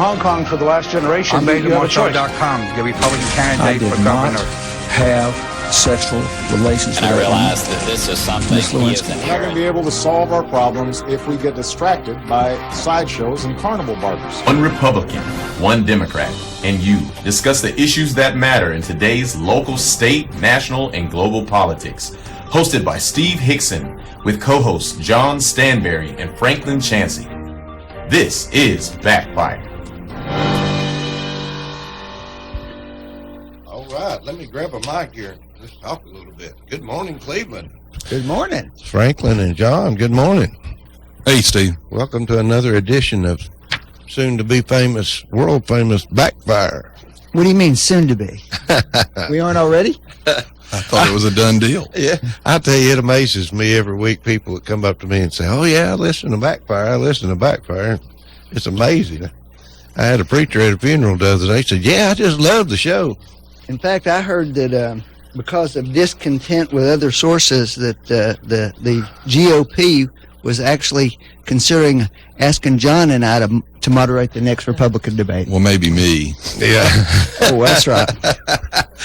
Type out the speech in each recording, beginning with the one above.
Hong Kong for the last generation. On BetaMotor.com, the Republican candidate for governor. Have sexual relations and with I realized that this is something he is We're not going to be able to solve our problems if we get distracted by sideshows and carnival barkers. One Republican, one Democrat, and you discuss the issues that matter in today's local, state, national, and global politics. Hosted by Steve Hickson with co-hosts John Stanberry and Franklin Chansey. This is Backfire. All right, let me grab a mic here. Let's talk a little bit. Good morning, Cleveland. Good morning. Franklin and John, good morning. Hey, Steve. Welcome to another edition of soon-to-be famous, world-famous Backfire. What do you mean, soon to be? We aren't already? I thought it was a done deal. Yeah, I tell you, it amazes me every week. People that come up to me and say, "Oh yeah, I listen to Backfire. I listen to Backfire." It's amazing. I had a preacher at a funeral the other day. He said, "Yeah, I just love the show." In fact, I heard that because of discontent with other sources, that the GOP was actually considering asking John and I to moderate the next Republican debate. Well, maybe me. Yeah. Oh, that's right.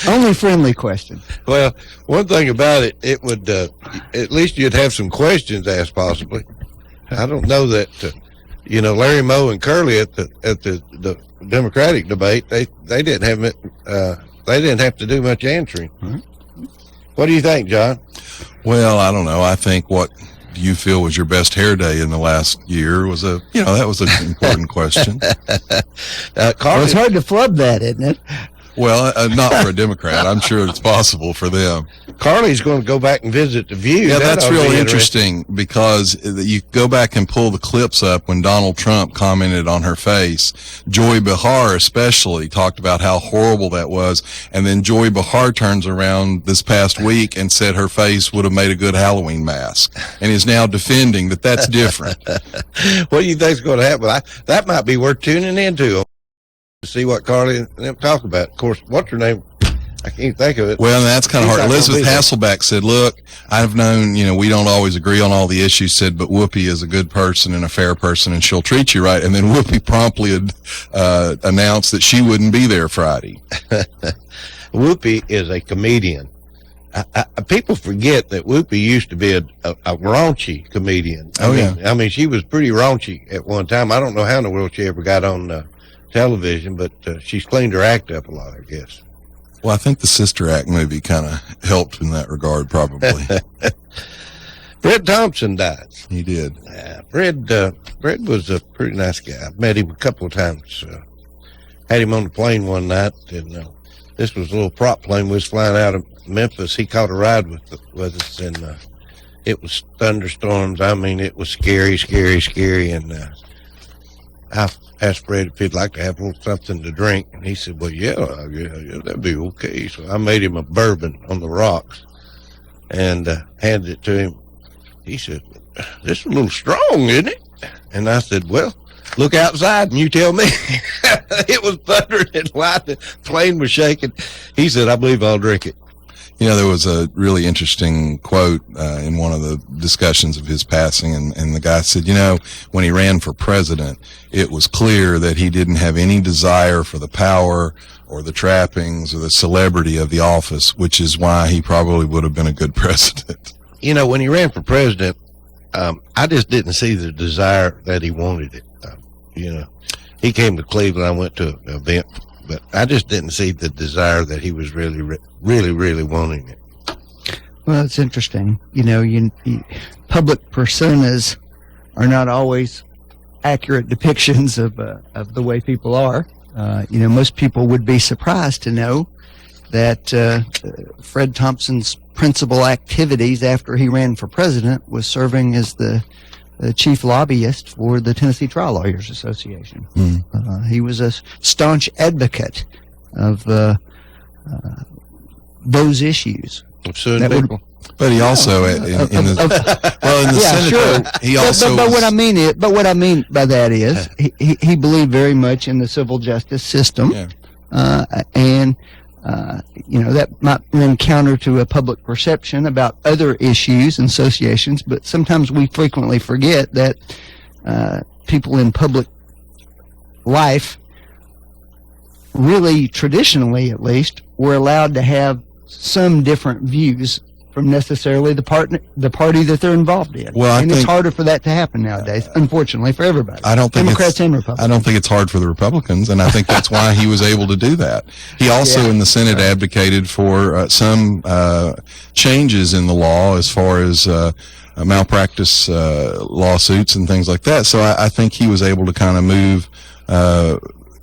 Only friendly question. Well, one thing about it, it would at least you'd have some questions asked, possibly. I don't know that Larry Moe and Curley at the Democratic debate, they didn't have it. They didn't have to do much answering. Mm-hmm. What do you think, John? Well, I don't know. I think what you feel was your best hair day in the last year was that was an important question. Well, it's hard to flub that, isn't it? Well, not for a Democrat. I'm sure it's possible for them. Carly's going to go back and visit the View. Yeah, that's really interesting because you go back and pull the clips up when Donald Trump commented on her face. Joy Behar especially talked about how horrible that was. And then Joy Behar turns around this past week and said her face would have made a good Halloween mask and is now defending that that's different. What do you think's going to happen? That might be worth tuning into. See what Carly and them talk about. Of course, what's her name? I can't think of it. Well, that's kind of hard. Elizabeth Hasselbeck said, look, I've known, we don't always agree on all the issues, said, but Whoopi is a good person and a fair person and she'll treat you right. And then Whoopi promptly announced that she wouldn't be there Friday. Whoopi is a comedian. People forget that Whoopi used to be a raunchy comedian. I mean, she was pretty raunchy at one time. I don't know how in the world she ever got on television, but she's cleaned her act up a lot, I guess. Well, I think the Sister Act movie kind of helped in that regard, probably. Fred Thompson died. He did. Fred was a pretty nice guy. I met him a couple of times. Had him on the plane one night, and this was a little prop plane. We was flying out of Memphis. He caught a ride with us, and it was thunderstorms. I mean, it was scary, and I asked Fred if he'd like to have a little something to drink, and he said, well, yeah, that'd be okay. So I made him a bourbon on the rocks and handed it to him. He said, this is a little strong, isn't it? And I said, well, look outside and you tell me. It was thundering and lightning. The plane was shaking. He said, I believe I'll drink it. There was a really interesting quote in one of the discussions of his passing, and the guy said, when he ran for president, it was clear that he didn't have any desire for the power or the trappings or the celebrity of the office, which is why he probably would have been a good president. When he ran for president, I just didn't see the desire that he wanted it. He came to Cleveland. I went to an event, but I just didn't see the desire that he was really wanting it. Well, it's interesting. Public personas are not always accurate depictions of the way people are. Most people would be surprised to know that Fred Thompson's principal activities after he ran for president was serving as the chief lobbyist for the Tennessee Trial Lawyers Association. He was a staunch advocate of those issues. But he also, in the Senate, sure. he also. But what I mean by that is he believed very much in the civil justice system, and that might run counter to a public perception about other issues and associations. But sometimes we frequently forget that people in public life really, traditionally at least, were allowed to have some different views from necessarily the party that they're involved in. Well, it's harder for that to happen nowadays, unfortunately, for everybody. I don't think Democrats and Republicans. I don't think it's hard for the Republicans, and I think that's why he was able to do that. He also, in the Senate, advocated for some changes in the law as far as malpractice lawsuits and things like that. So I think he was able to kind of move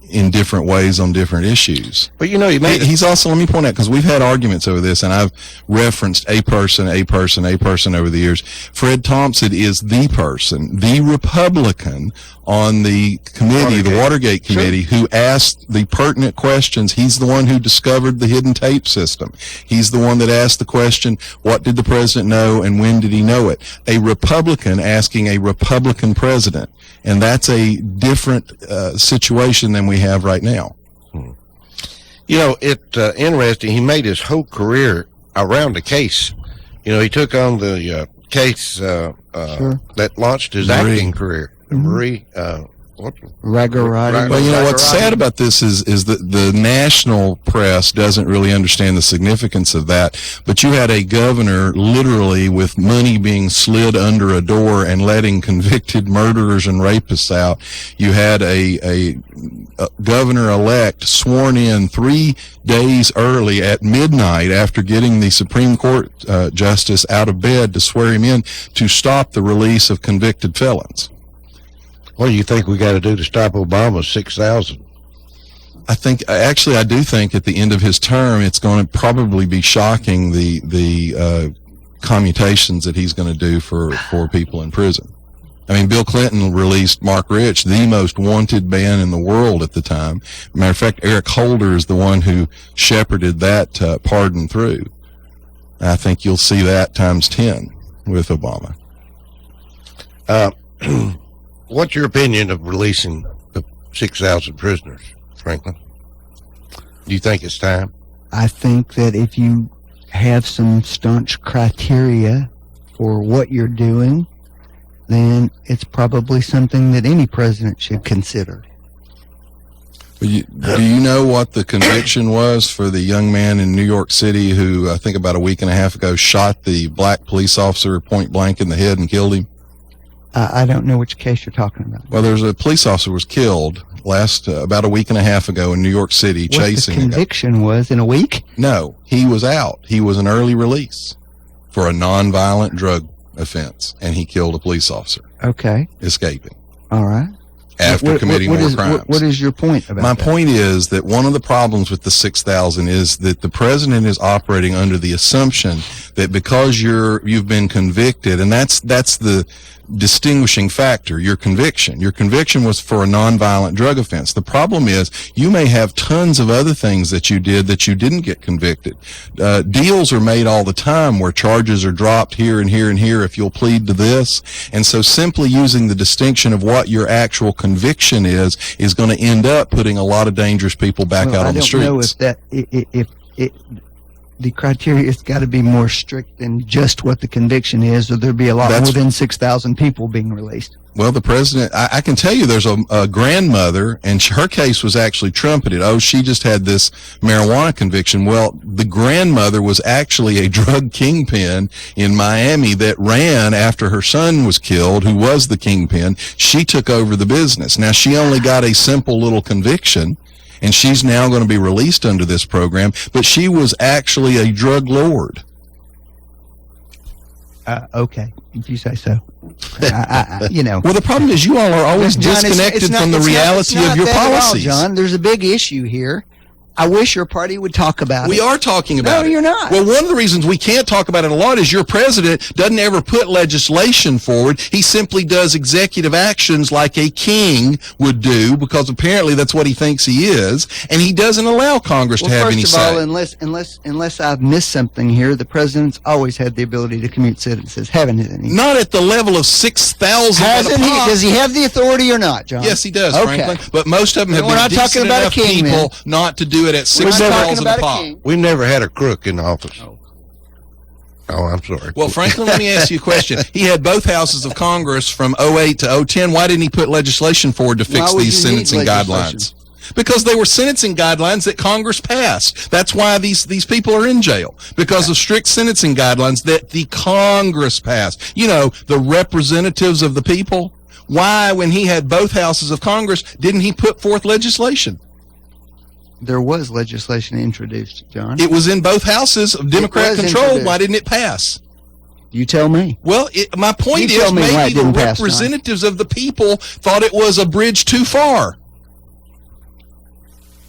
in different ways on different issues. But he's also, let me point out, because we've had arguments over this, and I've referenced a person over the years. Fred Thompson is the person, the Republican on the committee, the Watergate committee, who asked the pertinent questions. He's the one who discovered the hidden tape system. He's the one that asked the question, what did the president know and when did he know it? A Republican asking a Republican president. And that's a different situation than we have right now. It's interesting. He made his whole career around a case. He took on the case that launched his acting career. Marie, Raggarati. Well, what's sad about this is that the national press doesn't really understand the significance of that. But you had a governor literally with money being slid under a door and letting convicted murderers and rapists out. You had a governor-elect sworn in 3 days early at midnight after getting the Supreme Court justice out of bed to swear him in to stop the release of convicted felons. What do you think we got to do to stop Obama's 6,000? I do think at the end of his term, it's going to probably be shocking the commutations that he's going to do for people in prison. I mean, Bill Clinton released Mark Rich, the most wanted man in the world at the time. Matter of fact, Eric Holder is the one who shepherded that pardon through. I think you'll see that times 10 with Obama. What's your opinion of releasing the 6,000 prisoners, Franklin? Do you think it's time? I think that if you have some staunch criteria for what you're doing, then it's probably something that any president should consider. Do you know what the conviction was for the young man in New York City who, I think about a week and a half ago, shot the black police officer point blank in the head and killed him? I don't know which case you're talking about. Well, there's a police officer was killed about a week and a half ago in New York City chasing. What the conviction was in a week? No, he was out. He was an early release for a nonviolent drug offense, and he killed a police officer. Okay. Escaping. All right. After committing more crimes. What is your point about My that? point is that one of the problems with the 6,000 is that the president is operating under the assumption that because you've been convicted, and that's the distinguishing factor, your conviction. Your conviction was for a nonviolent drug offense. The problem is you may have tons of other things that you did that you didn't get convicted. Deals are made all the time where charges are dropped here and here and here if you'll plead to this. And so simply using the distinction of what your actual conviction is going to end up putting a lot of dangerous people back out on the streets. I don't know if the criteria has got to be more strict than just what the conviction is, or there'll be a lot more than 6,000 people being released. Well, the president, I can tell you there's a grandmother, and her case was actually trumpeted. Oh, she just had this marijuana conviction. Well, the grandmother was actually a drug kingpin in Miami that ran after her son was killed, who was the kingpin. She took over the business. Now, she only got a simple little conviction, and she's now going to be released under this program, but she was actually a drug lord. Okay, if you say so. You know. Well, the problem is you all are always John, disconnected from the reality of your policies. John, there's a big issue here. I wish your party would talk about it. We are talking about it. No, you're not. Well, one of the reasons we can't talk about it a lot is your president doesn't ever put legislation forward. He simply does executive actions like a king would do, because apparently that's what he thinks he is, and he doesn't allow Congress to have any say. First of all, unless I've missed something here, the president's always had the ability to commute sentences, haven't he? Not at the level of 6,000. Hasn't he? Does he have the authority or not, John? Yes, he does, okay. Franklin. But most of them have we're been not talking decent about enough a king, people man. not to do it at 6,000 a pop. We've never had a crook in office. Oh, I'm sorry. Well, Franklin, let me ask you a question. He had both houses of Congress from 2008 to 2010. Why didn't he put legislation forward to fix these sentencing guidelines? Because they were sentencing guidelines that Congress passed. That's why these people are in jail, because of strict sentencing guidelines that the Congress passed. You know, the representatives of the people. Why, when he had both houses of Congress, didn't he put forth legislation? There was legislation introduced, John. It was in both houses of Democrat control. introduced. Why didn't it pass? You tell me. Well, my point You tell is me why it maybe the didn't pass, John. representatives of the people thought it was a bridge too far.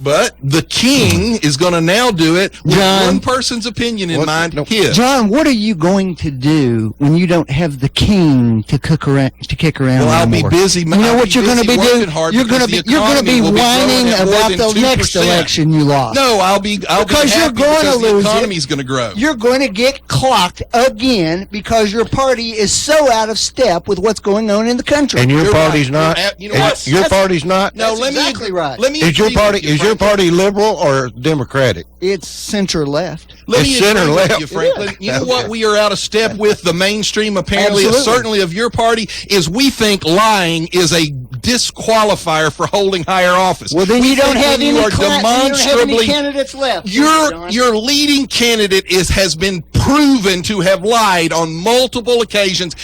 But the king is going to now do it with John. one person's opinion in mind, his. John, what are you going to do when you don't have the king to kick around Well, I'll be anymore? busy. You know what you're going to be doing? You're going to be whining about the next election you lost. No, I'll be because happy you're going because to lose the it. economy's going to grow. You're going to get clocked again because your party is so out of step with what's going on in the country. And your You're party's right. not. You know what? Your party's not. No, That's let exactly me right. Let me Is your agree party with you, is your Franklin. party liberal or Democratic? It's center left. Let me It's center agree with left. you, Franklin. It You know Okay. what we are out of step with the mainstream, apparently, Absolutely. certainly of your party, is we think lying is a disqualifier for holding higher office. Well, then We you don't think have when any you are demonstrably candidates left. John. your leading candidate has been proven to have lied on multiple occasions.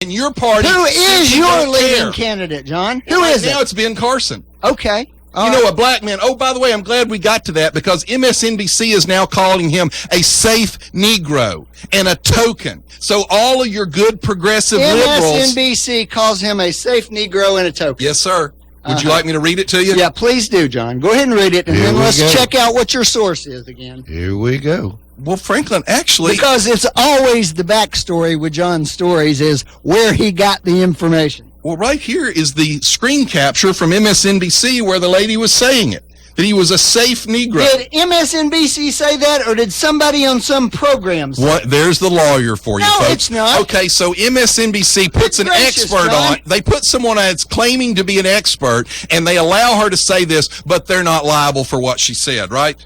And your party Who is simply your don't leading care. candidate, John? And Who right is now it? it's Ben Carson. Okay. You know, a black man. Oh, by the way, I'm glad we got to that because MSNBC is now calling him a safe Negro and a token. So all of your good progressive liberals. MSNBC calls him a safe Negro and a token. Yes, sir. Would you like me to read it to you? Yeah, please do, John. Go ahead and read it, and Here then we let's go. check out what your source is again. Here we go. Well, Franklin, actually, Because it's always the backstory with John's stories is where he got the information. well, right here is the screen capture from MSNBC where the lady was saying it, that he was a safe Negro. Did MSNBC say that, or did somebody on some program say What? There's the lawyer for you, No, folks. it's not. Okay, so MSNBC puts an gracious, expert John. on. They put someone that's claiming to be an expert, and they allow her to say this, but they're not liable for what she said, right?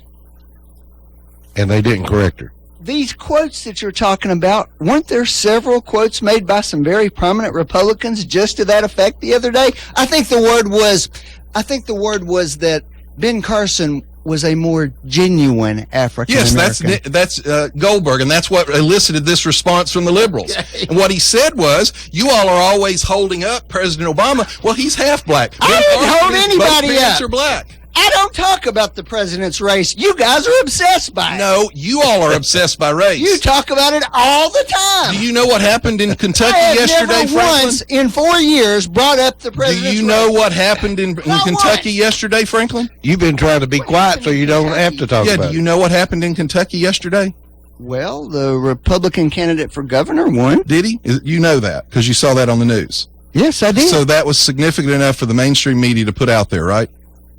And they didn't correct her. These quotes that you're talking about, weren't there several quotes made by some very prominent Republicans just to that effect the other day? I think the word was that Ben Carson was a more genuine African American. Yes, that's Goldberg, and that's what elicited this response from the liberals. Okay. And what he said was, "You all are always holding up President Obama. Well, he's half black. I Ben didn't Carson hold is, anybody both parents up. are black." I don't talk about the president's race. You guys are obsessed by it. No, you all are obsessed by race. You talk about it all the time. Do you know what happened in Kentucky I have yesterday, never Franklin? once in 4 years brought up the Do president's you know race. what happened in Not Kentucky once. yesterday, Franklin? You've been trying to be quiet so you don't have to talk Yeah, about do you it. know what happened in Kentucky yesterday? Well, the Republican candidate for governor won. Did he? You know that because you saw that on the news. Yes, I did. So that was significant enough for the mainstream media to put out there, right?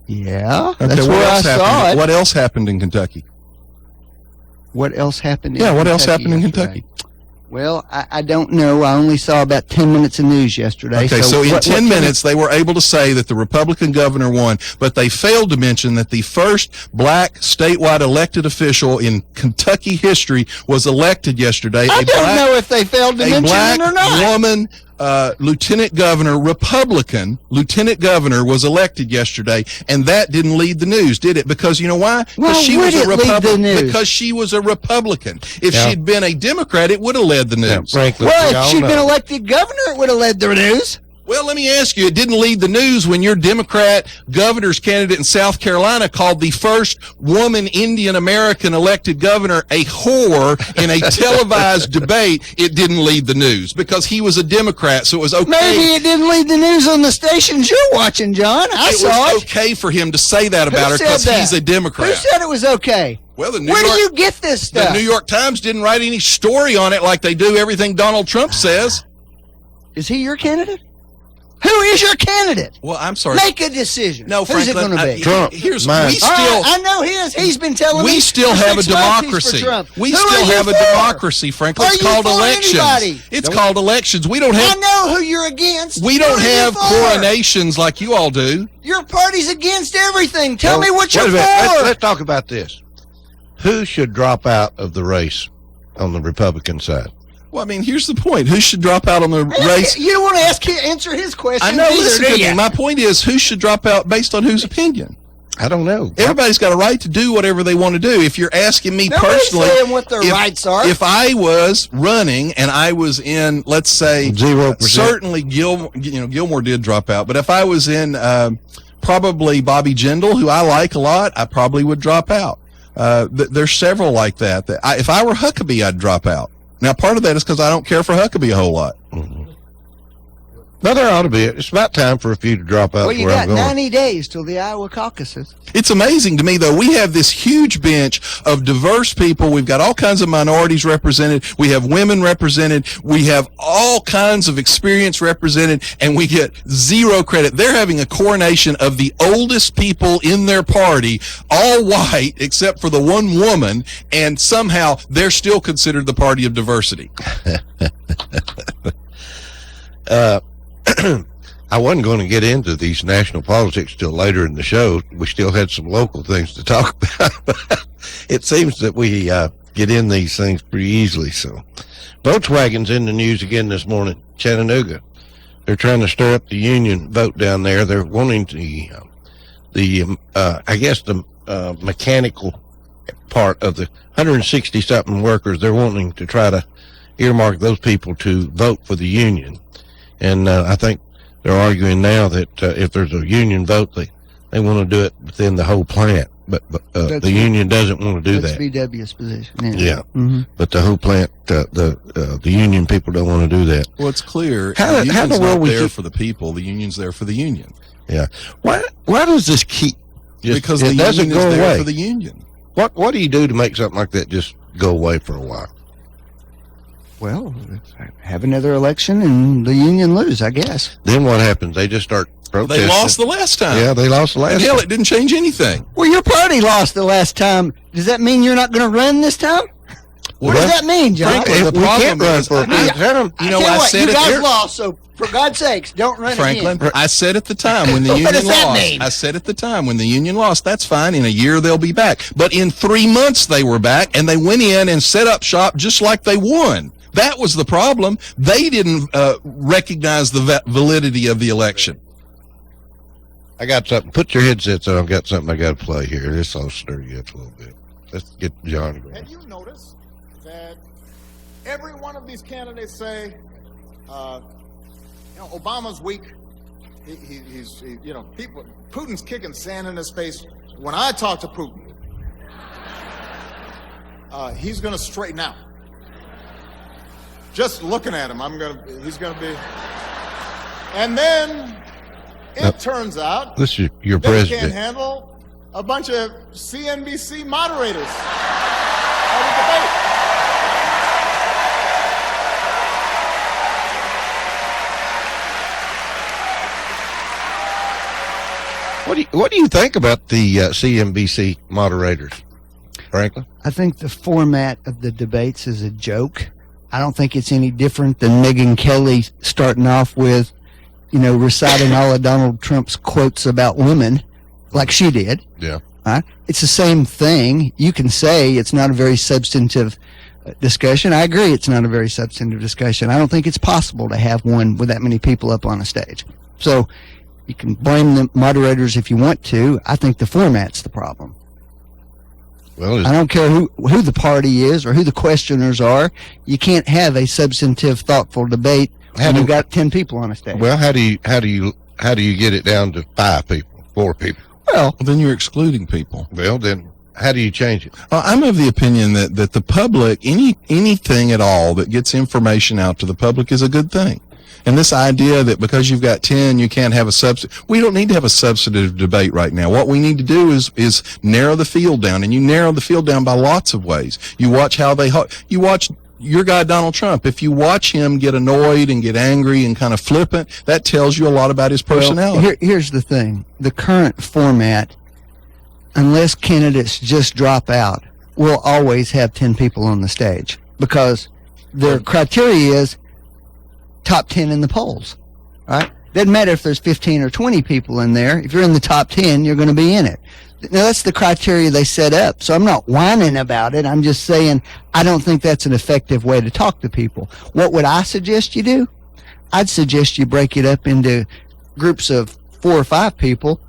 yeah, Okay, that's what where I else saw happened? it. What else happened in Kentucky? What else happened? Yeah, what else happened in yesterday? Kentucky? Well, I don't know. I only saw about 10 minutes of news yesterday. Okay, so in what 10 minutes, they were able to say that the Republican governor won, but they failed to mention that the first black statewide elected official in Kentucky history was elected yesterday. I don't know if they failed to A mention black it or not. woman, lieutenant governor, Republican lieutenant governor was elected yesterday, and that didn't lead the news, did it? Because you know why? Why Because she would was a it lead the Republican. news? Because she was a Republican. If Yeah. she'd been a Democrat, it would have led the Yeah, news. Franklin, Well, we if all she'd been know. elected governor, it would have led the news. Well, let me ask you, it didn't lead the news when your Democrat governor's candidate in South Carolina called the first woman Indian American elected governor a whore in a televised debate. It didn't lead the news because he was a Democrat, so it was okay. Maybe it didn't lead the news on the stations you're watching, John. I it saw was it. okay for him to say that about her Who because said that? he's a Democrat. Who said it was okay? Well, the New Where do York, you get this the stuff? New York Times didn't write any story on it like they do everything Donald Trump says. Is he your candidate? Who is your candidate? Well, I'm sorry. Make a decision. No, Who's it Franklin, going to be? Trump. Here's Mine. we All still. right, I know his. He's been telling me. We still for have a 6 months he's democracy. for Trump. We Who still are you have a for? democracy, Franklin. Are It's you called for elections. anybody? It's called elections. We don't I have know who you're against. we Who don't are you have for? coronations like you all do. Your party's against everything. Tell me what Wait you're a minute. for. Let's talk about this. Who should drop out of the race on the Republican side? Well, I mean, here's the point. Who should drop out on the race? You don't want to answer his question. I know. either, Listen do to me. you? My point is, who should drop out based on whose opinion? I don't know. Everybody's got a right to do whatever they want to do. If you're asking me Nobody's personally, saying what their rights are. If I was running and I was in, let's say, 0%. certainly Gilmore did drop out, but if I was in probably Bobby Jindal, who I like a lot, I probably would drop out. There's several like that. If I were Huckabee, I'd drop out. Now, part of that is because I don't care for Huckabee a whole lot. Mm-hmm. But there ought to be. It's about time for a few to drop out. Well, you where got I'm going. 90 days till the Iowa caucuses. It's amazing to me, though. We have this huge bench of diverse people. We've got all kinds of minorities represented. We have women represented. We have all kinds of experience represented, and we get zero credit. They're having a coronation of the oldest people in their party, all white, except for the one woman, and somehow they're still considered the party of diversity. I wasn't going to get into these national politics till later in the show. We still had some local things to talk about. It seems that we get in these things pretty easily. So, Volkswagen's in the news again this morning. Chattanooga, they're trying to stir up the union vote down there. They're wanting the mechanical part of the 160 something workers. They're wanting to try to earmark those people to vote for the union. And I think they're arguing now that if there's a union vote, they want to do it within the whole plant. But the union doesn't want to do That's that. VW's position. Yeah. Mm-hmm. But the whole plant, the union people don't want to do that. Well, it's clear. How the in union's the world not would there you- for the people. The union's there for the union. Yeah. Why does this keep? Because it the doesn't union go is there away. for the union. What do you do to make something like that just go away for a while? Well, have another election and the union lose, I guess. Then what happens? They just start protesting. They lost the last time. Yeah, they lost the last And hell, time. it didn't change anything. Well, your party lost the last time. Does that mean you're not going to run this time? What does that mean, John? Frankly, If the we problem can't run is, for a president. you know, Tell you I what, said you it guys there. lost, so for God's sakes, don't run Franklin, again. I said at the time when the What union does that lost, mean? I said at the time when the union lost, that's fine. In a year, they'll be back. But in 3 months, they were back, and they went in and set up shop just like they won. That was the problem. They didn't recognize the validity of the election. I got something. Put your headsets on. I've got something I got to play here. This will stir you up a little bit. Let's get John going. Have you noticed that every one of these candidates say, Obama's weak. He's Putin's kicking sand in his face. When I talk to Putin, he's going to straighten out. Just looking at him, he's going to be. And then it turns out This is your they president. can't handle a bunch of CNBC moderators at a debate. What do you think about the CNBC moderators, Franklin? I think the format of the debates is a joke. I don't think it's any different than Megyn Kelly starting off with, reciting all of Donald Trump's quotes about women, like she did. Yeah. It's the same thing. You can say it's not a very substantive discussion. I agree it's not a very substantive discussion. I don't think it's possible to have one with that many people up on a stage. So you can blame the moderators if you want to. I think the format's the problem. Well, I don't care who the party is or who the questioners are. You can't have a substantive, thoughtful debate when you've got 10 people on a stage. well, how do you get it down to 5 people, 4 people? Well, Then you're excluding people. Well, then how do you change it? I'm of the opinion that the public, anything at all that gets information out to the public is a good thing. And this idea that because you've got 10, you can't have we don't need to have a substantive debate right now. What we need to do is narrow the field down, and you narrow the field down by lots of ways. You watch you watch your guy, Donald Trump. If you watch him get annoyed and get angry and kind of flippant, that tells you a lot about his personality. Well, here's the thing. The current format, unless candidates just drop out, will always have 10 people on the stage because their criteria is top 10 in the polls, right? Doesn't matter if there's 15 or 20 people in there. If you're in the top 10, you're going to be in it. Now, that's the criteria they set up. So I'm not whining about it. I'm just saying I don't think that's an effective way to talk to people. What would I suggest you do? I'd suggest you break it up into groups of 4 or 5 people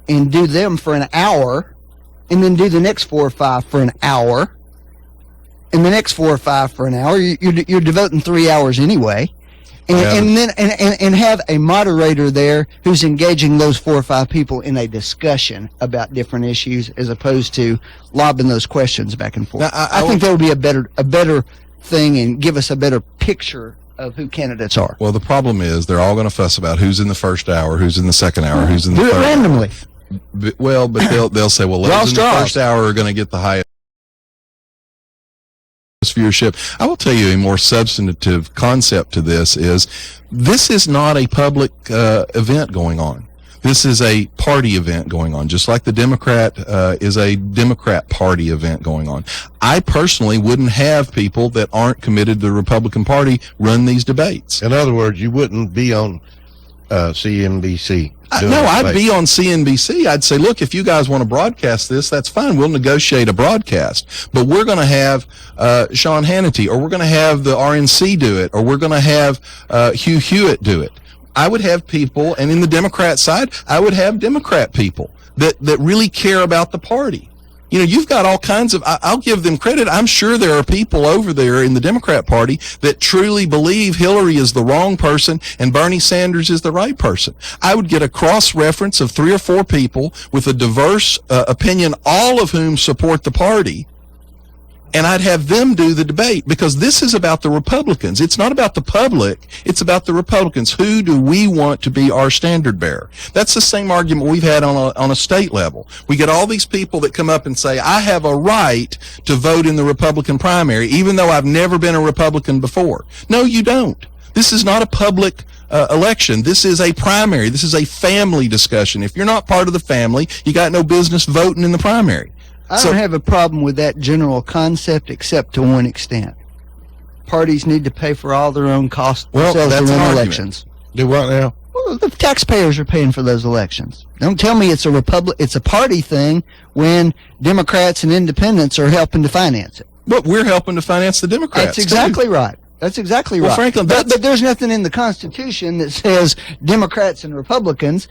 and do them for an hour, and then do the next 4 or 5 for an hour, and the next 4 or 5 for an hour. You're devoting 3 hours anyway. And then have a moderator there who's engaging those 4 or 5 people in a discussion about different issues, as opposed to lobbing those questions back and forth. Now, I think that would be a better thing and give us a better picture of who candidates are. Well, the problem is they're all going to fuss about who's in the first hour, who's in the second hour, who's in the Do it third randomly. hour. Well, but they'll say, well, those in the first hour are going to get the highest viewership. I will tell you a more substantive concept to this is not a public event going on. This is a party event going on, just like the Democrat is a Democrat Party event going on. I personally wouldn't have people that aren't committed to the Republican Party run these debates. In other words, you wouldn't be on CNBC. No, I'd be on CNBC. I'd say, look, if you guys want to broadcast this, that's fine. We'll negotiate a broadcast. But we're going to have Sean Hannity, or we're going to have the RNC do it, or we're going to have Hugh Hewitt do it. I would have people, and in the Democrat side, I would have Democrat people that really care about the party. You know, you've got all kinds of, I'll give them credit. I'm sure there are people over there in the Democrat Party that truly believe Hillary is the wrong person and Bernie Sanders is the right person. I would get a cross-reference of 3 or 4 people with a diverse opinion, all of whom support the party, and I'd have them do the debate, because this is about the Republicans. It's not about the public. It's about the Republicans. Who do we want to be our standard bearer? That's the same argument we've had on a state level. We get all these people that come up and say, I have a right to vote in the Republican primary, even though I've never been a Republican before. No, you don't. This is not a public election. This is a primary. This is a family discussion. If you're not part of the family, you got no business voting in the primary. I don't have a problem with that general concept, except to one extent. Parties need to pay for all their own costs themselves to run elections. Do what now? Well, the taxpayers are paying for those elections. Don't tell me it's a party thing when Democrats and independents are helping to finance it. But we're helping to finance the Democrats. That's exactly right. That's exactly right. Franklin, but there's nothing in the Constitution that says Democrats and Republicans.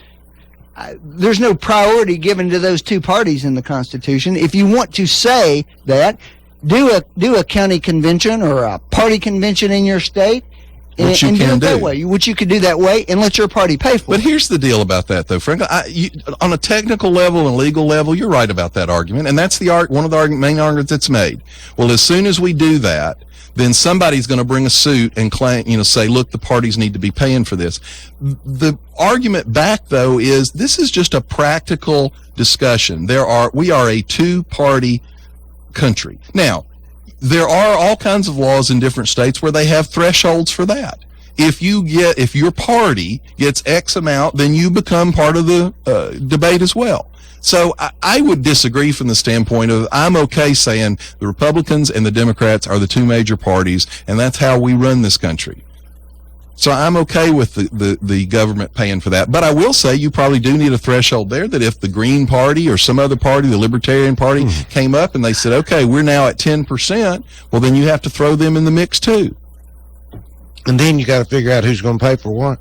There's no priority given to those 2 parties in the Constitution. If you want to say that, do a county convention or a party convention in your state, and do it that way. Which you could do that way, and let your party pay for it. But here's the deal about that, though, Franklin. On a technical level and legal level, you're right about that argument, and that's one of the main arguments that's made. Well, as soon as we do that, then somebody's going to bring a suit and claim, say, look, the parties need to be paying for this. The argument back, though, is this is just a practical discussion. We are a 2-party country. Now, there are all kinds of laws in different states where they have thresholds for that. If your party gets X amount, then you become part of the debate as well. So I would disagree from the standpoint of, I'm okay saying the Republicans and the Democrats are the 2 major parties, and that's how we run this country. So I'm okay with the government paying for that. But I will say you probably do need a threshold there, that if the Green Party or some other party, the Libertarian Party, came up and they said, okay, we're now at 10%, well, then you have to throw them in the mix too. And then you got to figure out who's going to pay for what.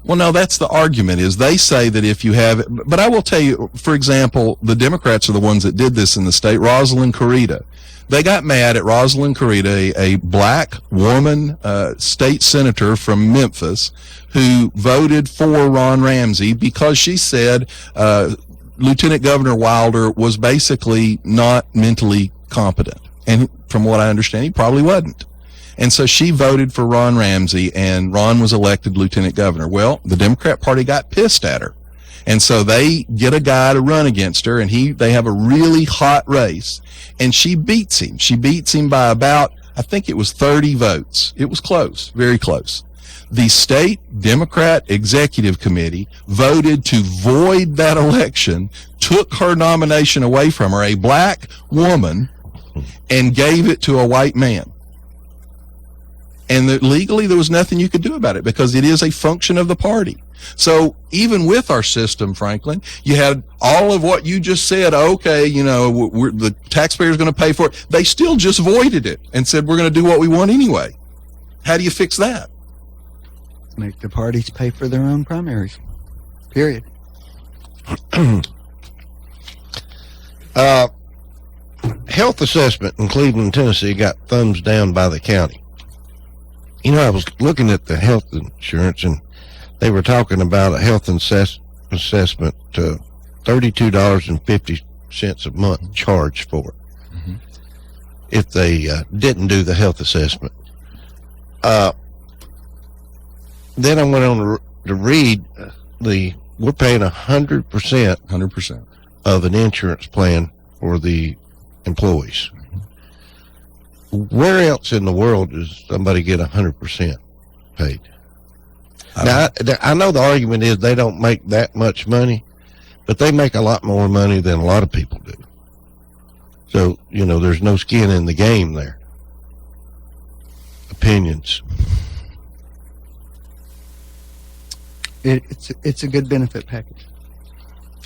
Well, no, that's the argument, is they say that if you have, but I will tell you, for example, the Democrats are the ones that did this in the state. Rosalind Carita. They got mad at Rosalind Carita, a black woman state senator from Memphis, who voted for Ron Ramsey because she said Lieutenant Governor Wilder was basically not mentally competent. And from what I understand, he probably wasn't. And so she voted for Ron Ramsey, and Ron was elected lieutenant governor. Well, the Democrat Party got pissed at her. And so they get a guy to run against her, and they have a really hot race. And she beats him. She beats him by about, I think it was 30 votes. It was close, very close. The state Democrat Executive Committee voted to void that election, took her nomination away from her, a black woman, and gave it to a white man. And legally, there was nothing you could do about it because it is a function of the party. So even with our system, Franklin, you had all of what you just said. Okay, the taxpayer's going to pay for it. They still just voided it and said we're going to do what we want anyway. How do you fix that? Make the parties pay for their own primaries. Period. Health assessment in Cleveland, Tennessee got thumbs down by the county. I was looking at the health insurance, and they were talking about a health assessment, $32.50 a month charge for it if they didn't do the health assessment. Then I went on to read we're paying 100% of an insurance plan for the employees. Where else in the world does somebody get 100% paid? Now, I know the argument is they don't make that much money, but they make a lot more money than a lot of people do. So, there's no skin in the game there. Opinions. It's a good benefit package.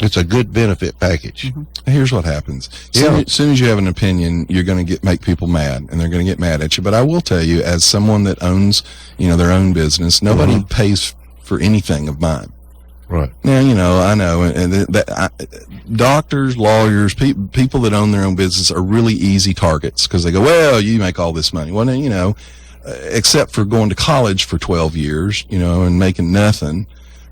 It's a good benefit package. Mm-hmm. Here's what happens. As soon as you have an opinion, you're going to make people mad, and they're going to get mad at you. But I will tell you, as someone that owns, their own business, nobody pays for anything of mine. Right. Now, I know, and doctors, lawyers, people that own their own business are really easy targets because they go, well, you make all this money. Well, except for going to college for 12 years, and making nothing.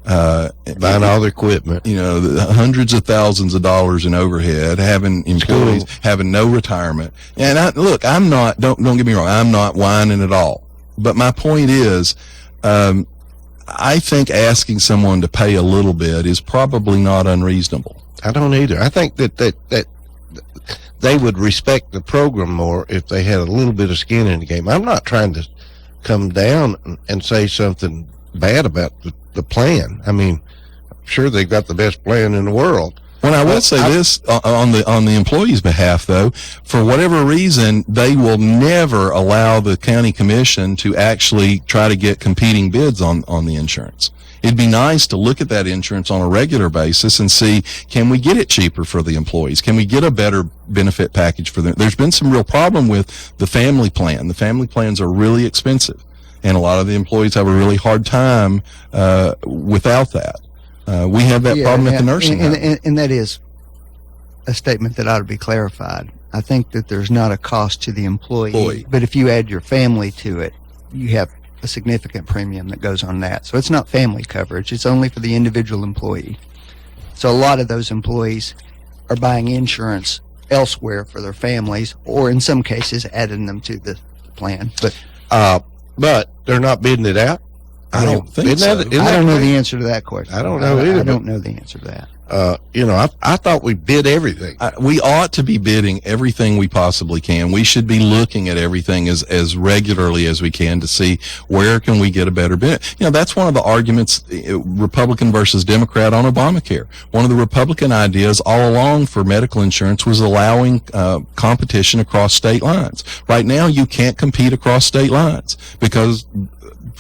Buying all the equipment, the hundreds of thousands of dollars in overhead, having employees, having no retirement. And I'm not, don't get me wrong, I'm not whining at all. But my point is, I think asking someone to pay a little bit is probably not unreasonable. I don't either. I think that they would respect the program more if they had a little bit of skin in the game. I'm not trying to come down and say something bad about the plan. I mean, I'm sure they've got the best plan in the world. Well, I will say this on the employee's behalf, though, for whatever reason, they will never allow the county commission to actually try to get competing bids on the insurance. It'd be nice to look at that insurance on a regular basis and see, can we get it cheaper for the employees? Can we get a better benefit package for them? There's been some real problem with the family plan. The family plans are really expensive, and a lot of the employees have a really hard time without that. We have that problem at the nursing home. And that is a statement that ought to be clarified. I think that there's not a cost to the employee, but if you add your family to it, you have a significant premium that goes on that. So it's not family coverage. It's only for the individual employee. So a lot of those employees are buying insurance elsewhere for their families, or in some cases adding them to the plan. But they're not bidding it out. I don't think so. I don't know the answer to that question. I don't know either. I don't know the answer to that. I thought we bid everything. We ought to be bidding everything we possibly can. We should be looking at everything as regularly as we can to see where can we get a better bid. That's one of the arguments, Republican versus Democrat on Obamacare. One of the Republican ideas all along for medical insurance was allowing competition across state lines. Right now, you can't compete across state lines because,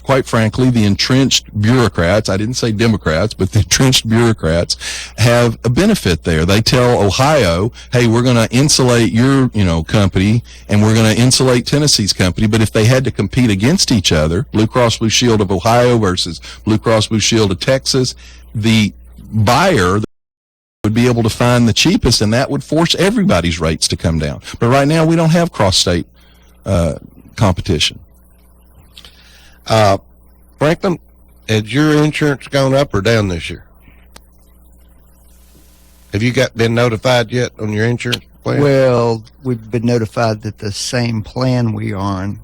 quite frankly, the entrenched bureaucrats, I didn't say Democrats, but the entrenched bureaucrats have a benefit there. They tell Ohio, hey, we're going to insulate your, company, and we're going to insulate Tennessee's company. But if they had to compete against each other, Blue Cross Blue Shield of Ohio versus Blue Cross Blue Shield of Texas, the buyer would be able to find the cheapest, and that would force everybody's rates to come down. But right now, we don't have cross-state competition. Franklin, has your insurance gone up or down this year? Have you been notified yet on your insurance plan? Well, we've been notified that the same plan we are on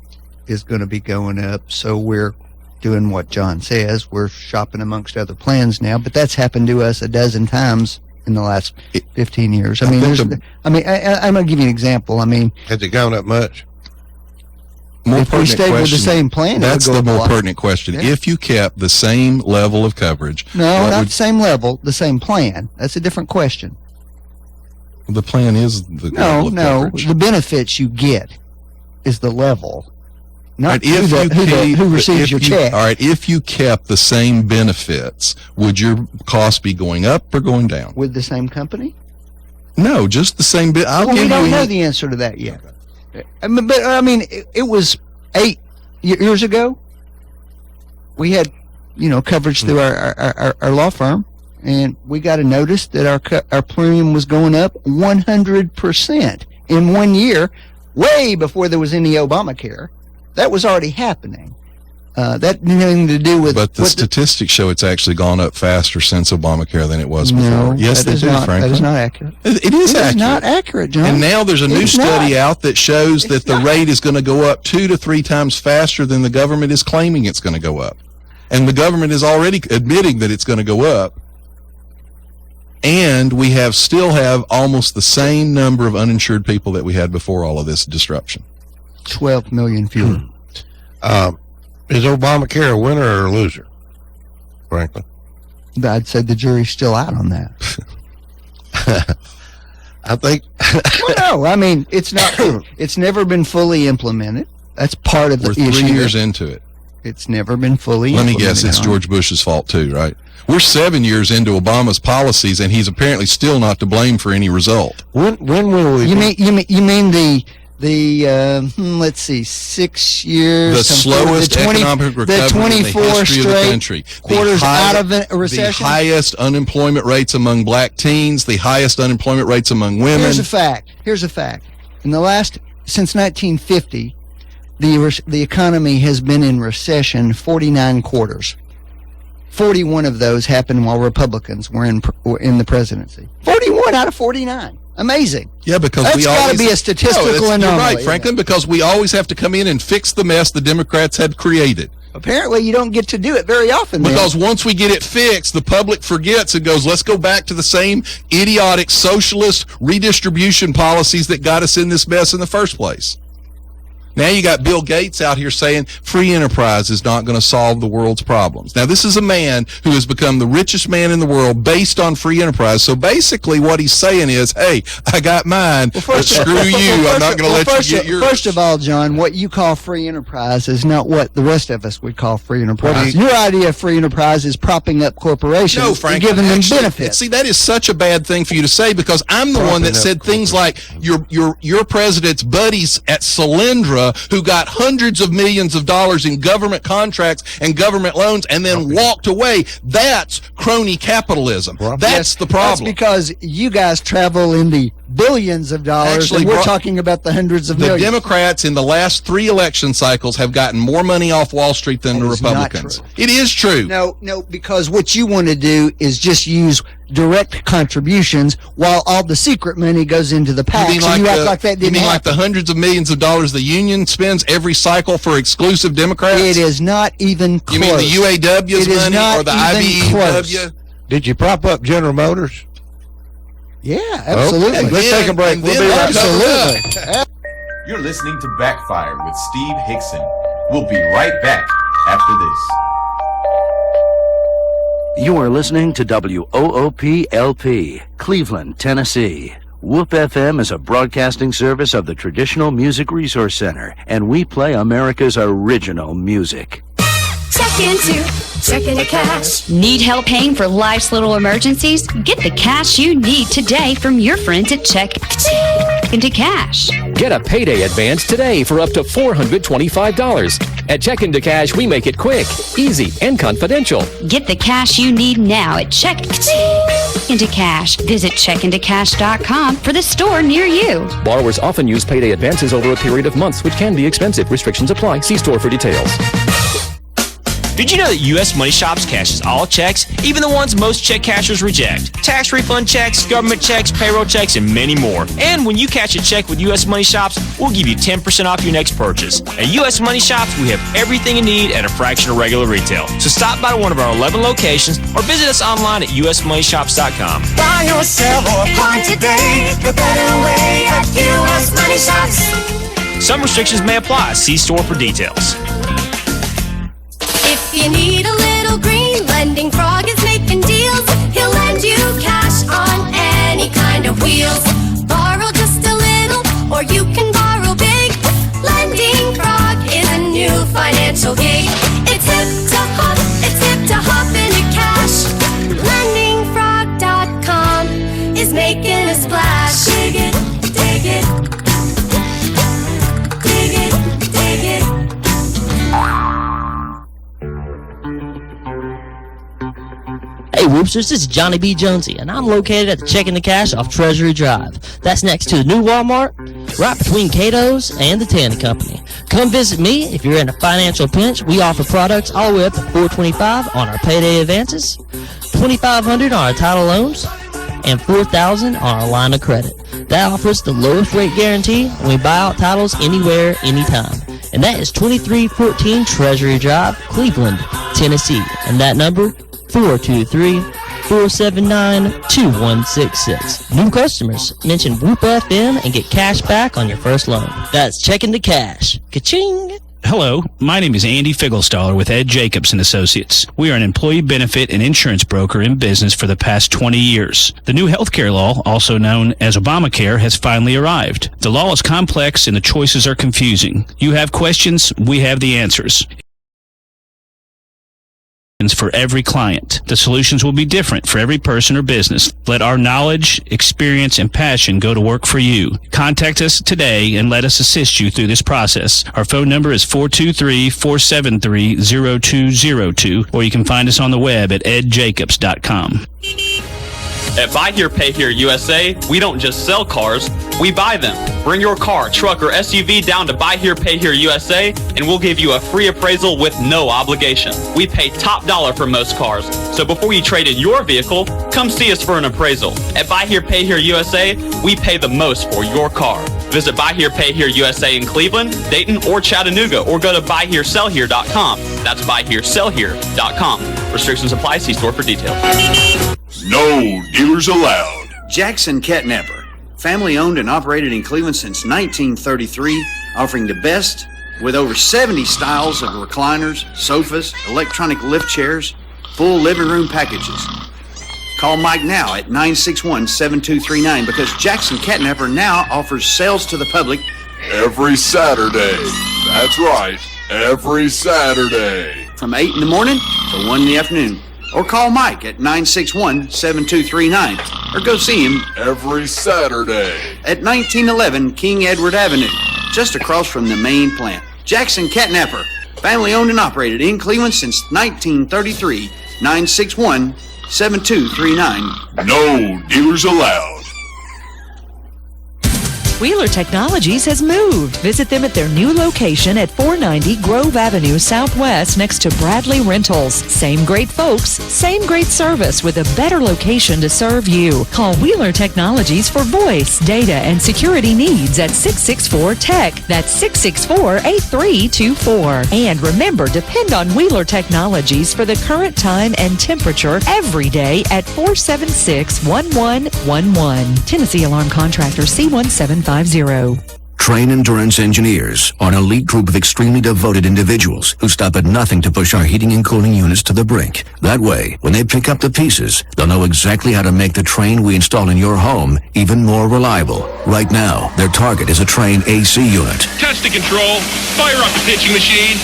is going to be going up, so we're doing what John says. We're shopping amongst other plans now, but that's happened to us a dozen times in the last 15 years. I'm going to give you an example. Has it gone up much? If we stayed with the same plan, that's the more pertinent question. question. Yeah. If you kept the same level of coverage, no, not the same level, the same plan. That's a different question. The plan is the level of coverage. The benefits you get is the level, not Right, if who receives your check. All right, if you kept the same benefits, would your cost be going up or going down? With the same company? No, just the same bit. Well, we don't know the answer to that yet. But I mean, it was 8 years ago. We had, coverage through our law firm, and we got a notice that our premium was going up 100% in 1 year, way before there was any Obamacare. That was already happening. That had nothing to do with. But the statistics show it's actually gone up faster since Obamacare than it was before. No, yes, they do, Franklin. That is not accurate. It is accurate. It's not accurate, John. And now there's a new study out that shows that the rate is going to go up 2 to 3 times faster than the government is claiming it's going to go up. And the government is already admitting that it's going to go up. And we still have almost the same number of uninsured people that we had before all of this disruption. 12 million fewer. Is Obamacare a winner or a loser, Franklin? I'd say the jury's still out on that. I think. Well, no, I mean, it's not. It's never been fully implemented. That's part of the issue. We're 3 years into it. It's never been fully Let me implemented. guess, it's George Bush's fault too, right? We're 7 years into Obama's policies, and he's apparently still not to blame for any result. When will we? You mean the let's see, 6 years. The slowest economic recovery in the history of the country. Quarters out of a recession. The highest unemployment rates among black teens. The highest unemployment rates among women. Here's a fact. Since 1950, the economy has been in recession 49 quarters. 41 of those happened while Republicans were in the presidency. 41 out of 49. Amazing. Yeah, because that's got to be a statistical anomaly. You're right, Franklin, because we always have to come in and fix the mess the Democrats had created. Apparently, you don't get to do it very often. Because once we get it fixed, the public forgets and goes, let's go back to the same idiotic socialist redistribution policies that got us in this mess in the first place. Now you got Bill Gates out here saying free enterprise is not going to solve the world's problems. Now this is a man who has become the richest man in the world based on free enterprise. So basically what he's saying is, hey, I got mine, but screw you. I'm not going to let you get yours. First of all, John, what you call free enterprise is not what the rest of us would call free enterprise. Your idea of free enterprise is propping up corporations and giving them benefits. See, that is such a bad thing for you to say, because I'm the one that said things like your president's buddies at Solyndra who got hundreds of millions of dollars in government contracts and government loans and then walked away. That's crony capitalism. That's the problem. That's because you guys travel in the billions of dollars. Actually, and we're talking about the hundreds of millions. The Democrats in the last 3 election cycles have gotten more money off Wall Street than the Republicans. It is true. No, because what you want to do is just use direct contributions while all the secret money goes into the PACs. You act like that didn't happen. You mean like the hundreds of millions of dollars the union spends every cycle for exclusive Democrats? It is not even close. You mean the UAW's money or the IBEW? Did you prop up General Motors? Yeah, absolutely. Okay, let's take a break. We'll be right back. Absolutely. You're listening to Backfire with Steve Hickson. We'll be right back after this. You are listening to WOOP-LP, Cleveland, Tennessee. WOOP FM is a broadcasting service of the Traditional Music Resource Center, and we play America's original music. Check into cash. Need help paying for life's little emergencies? Get the cash you need today from your friends at Check into Cash. Get a payday advance today for up to $425. At Check into Cash, we make it quick, easy, and confidential. Get the cash you need now at Check into Cash. Visit checkintocash.com for the store near you. Borrowers often use payday advances over a period of months, which can be expensive. Restrictions apply. See store for details. Did you know that U.S. Money Shops cashes all checks, even the ones most check cashers reject? Tax refund checks, government checks, payroll checks, and many more. And when you cash a check with U.S. Money Shops, we'll give you 10% off your next purchase. At U.S. Money Shops, we have everything you need at a fraction of regular retail. So stop by one of our 11 locations or visit us online at usmoneyshops.com. Buy yourself a coin today, the better way at U.S. Money Shops. Some restrictions may apply. See store for details. If you need a little green, Lending Frog is making deals. He'll lend you cash on any kind of wheels. Borrow just a little, or you can borrow big. Lending Frog is a new Teamsters. This is Johnny B. Jonesy, and I'm located at the Checking the Cash off Treasury Drive. That's next to the new Walmart, right between Cato's and the Tanny Company. Come visit me if you're in a financial pinch. We offer products all the way up to $425 on our payday advances, $2,500 on our title loans, and $4,000 on our line of credit. That offers the lowest rate guarantee, and we buy out titles anywhere, anytime. And that is 2314 Treasury Drive, Cleveland, Tennessee. And that number, 423-479-2166. New customers, mention Whoop FM and get cash back on your first loan. That's Checking the Cash. Ka-ching! Hello, my name is Andy Figglestaller with Ed Jacobs & Associates. We are an employee benefit and insurance broker in business for the past 20 years. The new healthcare law, also known as Obamacare, has finally arrived. The law is complex and the choices are confusing. You have questions, we have the answers. For every client. The solutions will be different for every person or business. Let our knowledge, experience, and passion go to work for you. Contact us today and let us assist you through this process. Our phone number is 423-473-0202, or you can find us on the web at edjacobs.com. At Buy Here, Pay Here USA, we don't just sell cars, we buy them. Bring your car, truck, or SUV down to Buy Here, Pay Here USA, and we'll give you a free appraisal with no obligation. We pay top dollar for most cars, so before you trade in your vehicle, come see us for an appraisal. At Buy Here, Pay Here USA, we pay the most for your car. Visit Buy Here, Pay Here USA in Cleveland, Dayton, or Chattanooga, or go to buyheresellhere.com. That's buyheresellhere.com. Restrictions apply. See store for details. No dealers allowed. Jackson Catnapper, family owned and operated in Cleveland since 1933, offering the best with over 70 styles of recliners, sofas, electronic lift chairs, full living room packages. Call Mike now at 961-7239 because Jackson Catnapper now offers sales to the public every Saturday. That's right, every Saturday. From 8 in the morning to 1 in the afternoon. Or call Mike at 961-7239. Or go see him every Saturday at 1911 King Edward Avenue, just across from the main plant. Jackson Catnapper, family owned and operated in Cleveland since 1933. 961-7239. No dealers allowed. Wheeler Technologies has moved. Visit them at their new location at 490 Grove Avenue Southwest next to Bradley Rentals. Same great folks, same great service with a better location to serve you. Call Wheeler Technologies for voice, data, and security needs at 664-TECH. That's 664-8324. And remember, depend on Wheeler Technologies for the current time and temperature every day at 476-1111. Tennessee Alarm Contractor C1750. Train Endurance Engineers are an elite group of extremely devoted individuals who stop at nothing to push our heating and cooling units to the brink. That way, when they pick up the pieces, they'll know exactly how to make the Train we install in your home even more reliable. Right now, their target is a Train AC unit. Test the control. Fire up the pitching machine.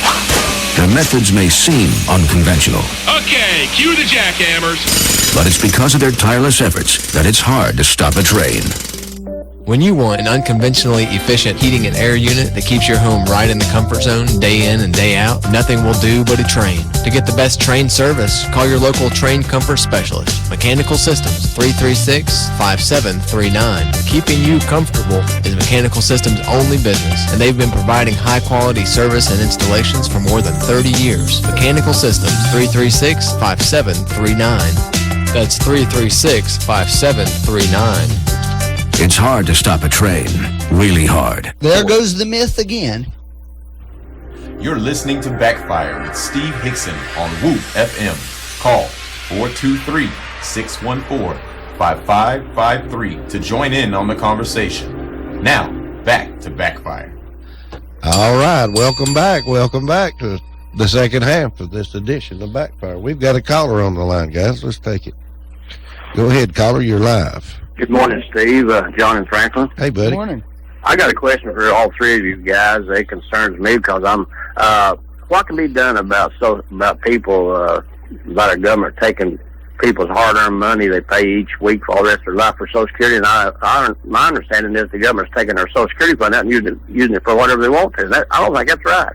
Their methods may seem unconventional. Okay, cue the jackhammers. But it's because of their tireless efforts that it's hard to stop a Train. When you want an unconventionally efficient heating and air unit that keeps your home right in the comfort zone day in and day out, nothing will do but a Train. To get the best Train service, call your local Train comfort specialist. Mechanical Systems, 336-5739. Keeping you comfortable is Mechanical Systems' only business, and they've been providing high-quality service and installations for more than 30 years. Mechanical Systems, 336-5739. That's 336-5739. It's hard to stop a Train. Really hard. There goes the myth again. You're listening to Backfire with Steve Hickson on Whoop FM. Call 423-614-5553 to join in on the conversation. Now, back to Backfire. All right, welcome back. Welcome back to the second half of this edition of Backfire. We've got a caller on the line, guys. Let's take it. Go ahead, caller. You're live. Good morning, Steve, John, and Franklin. Hey, buddy. Good morning. I got a question for all three of you guys. It concerns me because what can be done about people, about a government taking people's hard-earned money they pay each week for all the rest of their life for Social Security? And my understanding is the government's taking their Social Security fund out and using it for whatever they want to. I don't think that's right.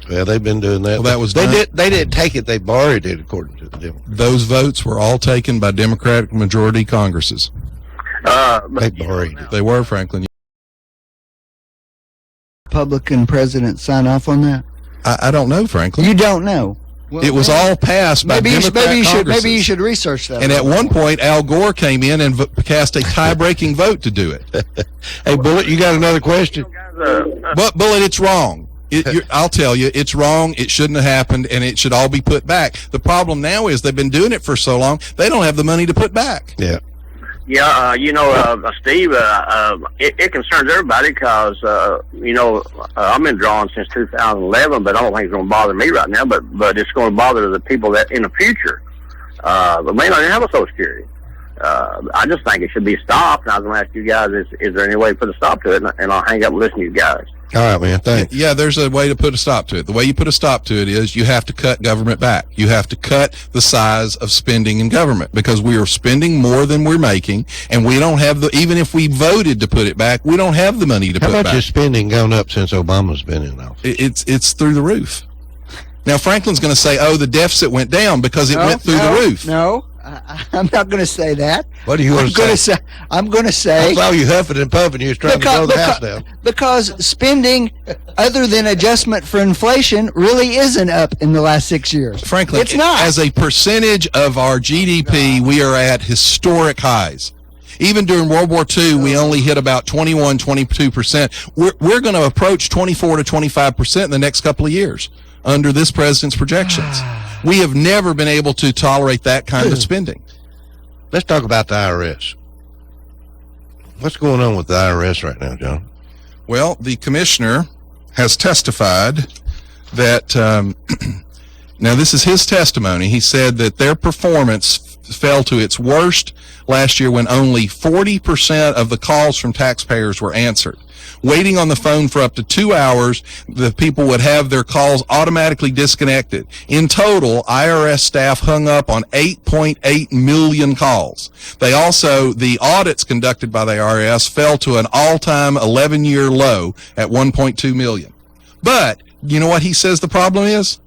Well, they've been doing that. Well, that was they done. They didn't take it. They borrowed it, according to the Democrats. Those votes were all taken by Democratic majority Congresses. They borrowed it. They were, Franklin. Republican president sign off on that? I don't know, Franklin. You don't know. Well, it was all passed by Democrat Congresses. Maybe you should research that. And at one point, Al Gore came in and cast a tie-breaking vote to do it. Hey, Bullet, you got another question? But Bullet, it's wrong. I'll tell you, it's wrong. It shouldn't have happened, and it should all be put back. The problem now is they've been doing it for so long, they don't have the money to put back. Yeah. Yeah, Steve, it concerns everybody because, I've been drawing since 2011, but I don't think it's going to bother me right now, but it's going to bother the people that in the future, but may not have a Social Security. I just think it should be stopped, and I was going to ask you guys, is there any way to put a stop to it? And I'll hang up and listen to you guys. All right, man. Thanks. Yeah, there's a way to put a stop to it. The way you put a stop to it is you have to cut government back. You have to cut the size of spending in government because we are spending more than we're making, and we don't have even if we voted to put it back, we don't have the money to put it back. How much has spending gone up since Obama's been in office? It's through the roof. Now, Franklin's going to say, the deficit went down because it went through the roof. No, I'm not going to say that. What are you going to say? I'm going to say. I saw you huffing and puffing. You was trying to blow the house down. Because spending, other than adjustment for inflation, really isn't up in the last 6 years. Franklin, it's not. As a percentage of our GDP, we are at historic highs. Even during World War II, we only hit about 22%. We're going to approach 24 to 25% in the next couple of years under this president's projections. We have never been able to tolerate that kind of spending. Let's talk about the IRS. What's going on with the IRS right now, John? Well, the commissioner has testified that, now this is his testimony. He said that their performance fell to its worst last year when only 40% of the calls from taxpayers were answered. Waiting on the phone for up to 2 hours, the people would have their calls automatically disconnected. In total, IRS staff hung up on 8.8 million calls. The audits conducted by the IRS fell to an all-time 11-year low at 1.2 million. But, you know what he says the problem is?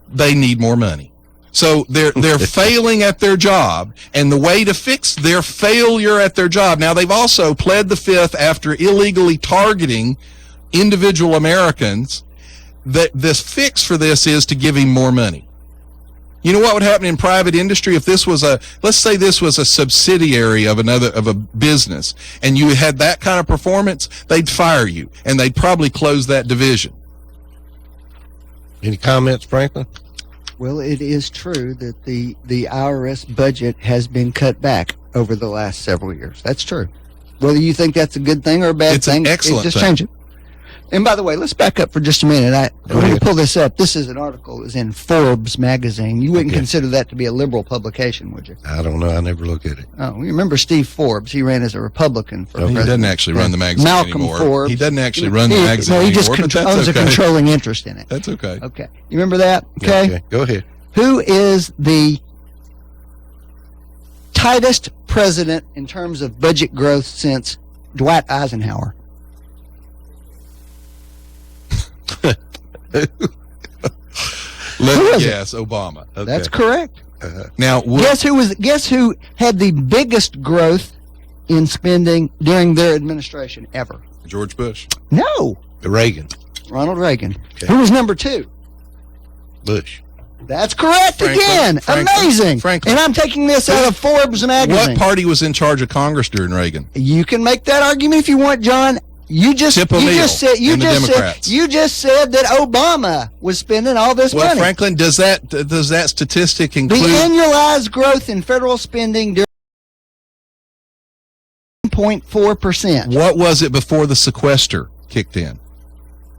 They need more money. So they're failing at their job, and the way to fix their failure at their job, now they've also pled the fifth after illegally targeting individual Americans, that this fix for this is to give him more money. You know what would happen in private industry if this was let's say this was a subsidiary of a business, and you had that kind of performance, they'd fire you, and they'd probably close that division. Any comments, Franklin? Well, it is true that the IRS budget has been cut back over the last several years. That's true. Whether you think that's a good thing or a bad thing, an excellent just thing. change it. And by the way, let's back up for just a minute. I'm going to pull this up. This is an article that was in Forbes magazine. You wouldn't consider that to be a liberal publication, would you? I don't know. I never look at it. Oh, you remember Steve Forbes? He ran as a Republican for president. He doesn't actually run the magazine Malcolm anymore. Forbes. He doesn't actually run the magazine anymore. No, he just owns a controlling interest in it. That's okay. Okay. You remember that? Okay. Go ahead. Who is the tightest president in terms of budget growth since Dwight Eisenhower? Let me guess, Obama. Okay. That's correct. Now, guess who had the biggest growth in spending during their administration ever? George Bush. No. Reagan. Ronald Reagan. Okay. Who was number 2? Bush. That's correct again. Amazing. Franklin. And I'm taking this out of Forbes magazine. What party was in charge of Congress during Reagan? You can make that argument if you want, John. You just said that Obama was spending all this money. Well, Franklin, does that statistic include the annualized growth in federal spending during 0.4%? What was it before the sequester kicked in?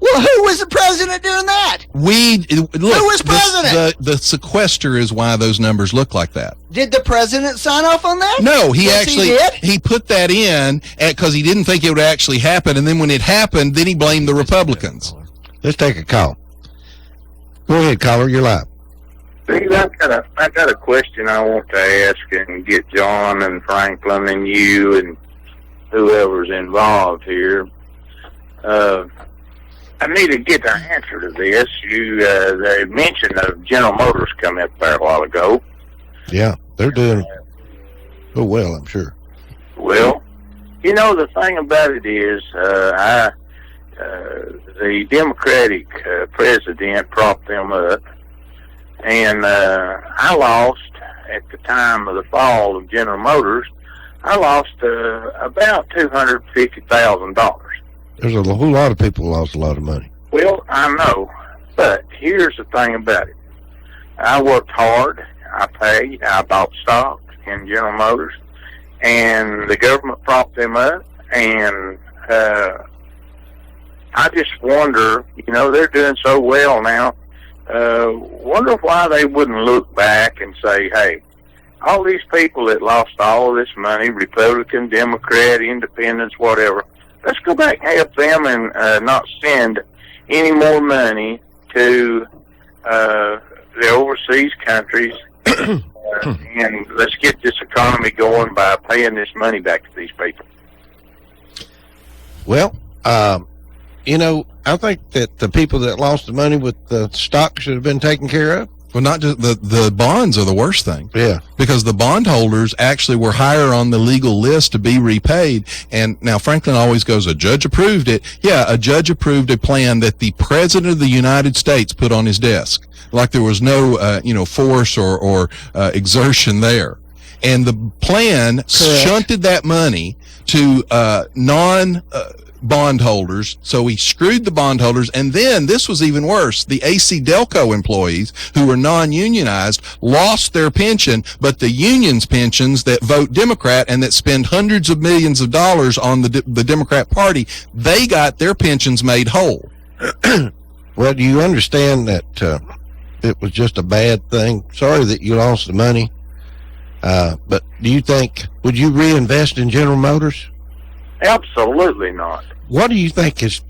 Well, who was the president during that? Who was president? The sequester is why those numbers look like that. Did the president sign off on that? No, he he put that in because he didn't think it would actually happen, and then when it happened, then he blamed the Republicans. Let's take a call. Go ahead, caller. You're live. Steve, I've got a question I want to ask and get John and Franklin and you and whoever's involved here. I need to get an answer to this. They mentioned General Motors coming up there a while ago. Yeah, they're doing well, I'm sure. Well, you know, the thing about it is, the Democratic president propped them up, and I lost at the time of the fall of General Motors. I lost about $250,000. There's a whole lot of people lost a lot of money. Well, I know, but here's the thing about it. I worked hard. I paid. I bought stock in General Motors, and the government propped them up, and I just wonder, you know, they're doing so well now. Wonder why they wouldn't look back and say, hey, all these people that lost all of this money, Republican, Democrat, Independents, whatever, let's go back and help them and not send any more money to the overseas countries, and let's get this economy going by paying this money back to these people. Well, you know, I think that the people that lost the money with the stock should have been taken care of. Well, not just the bonds are the worst thing. Yeah. Because the bondholders actually were higher on the legal list to be repaid. And now Franklin always goes, a judge approved it. Yeah, a judge approved a plan that the President of the United States put on his desk. Like there was no, force or exertion there. And the plan shunted that money to bondholders, so he screwed the bondholders, and then this was even worse. The AC Delco employees who were non-unionized lost their pension, but the union's pensions that vote Democrat and that spend hundreds of millions of dollars on the Democrat Party, they got their pensions made whole. Well, do you understand that it was just a bad thing? Sorry that you lost the money, but do you think, would you reinvest in General Motors? Absolutely not. What do you think is,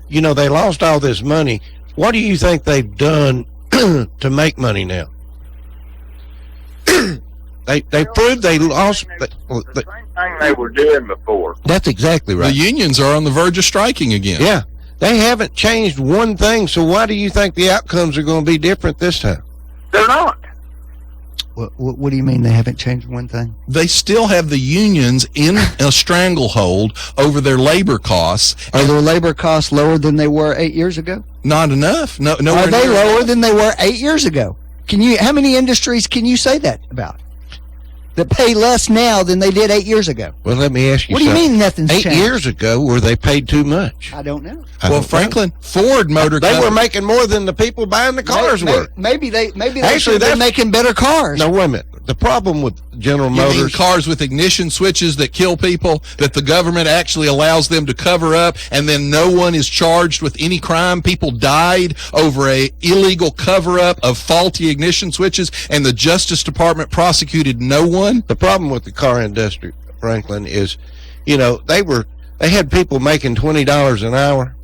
you know, they lost all this money. What do you think they've done to make money now? They proved they lost. The same thing they were doing before. That's exactly right. The unions are on the verge of striking again. Yeah. They haven't changed one thing, so why do you think the outcomes are going to be different this time? They're not. What do you mean they haven't changed one thing? They still have the unions in a stranglehold over their labor costs. Are their labor costs lower than they were 8 years ago? Not enough. No. Are they lower than they were 8 years ago? How many industries can you say that about? That pay less now than they did 8 years ago? Well, let me ask you something. What do you mean nothing's 8 changed? years ago, were they paid too much? I don't know. Well, Franklin, Ford Motor They Company. were making more than the people buying the cars were. Maybe they Actually, should have been making better cars. No, wait a minute. The problem with General You mean Motors, cars with ignition switches that kill people, that the government actually allows them to cover up, and then no one is charged with any crime? People died over a illegal cover-up of faulty ignition switches, and the Justice Department prosecuted no one? the problem with the car industry, Franklin, is, you know, they had people making $20 an hour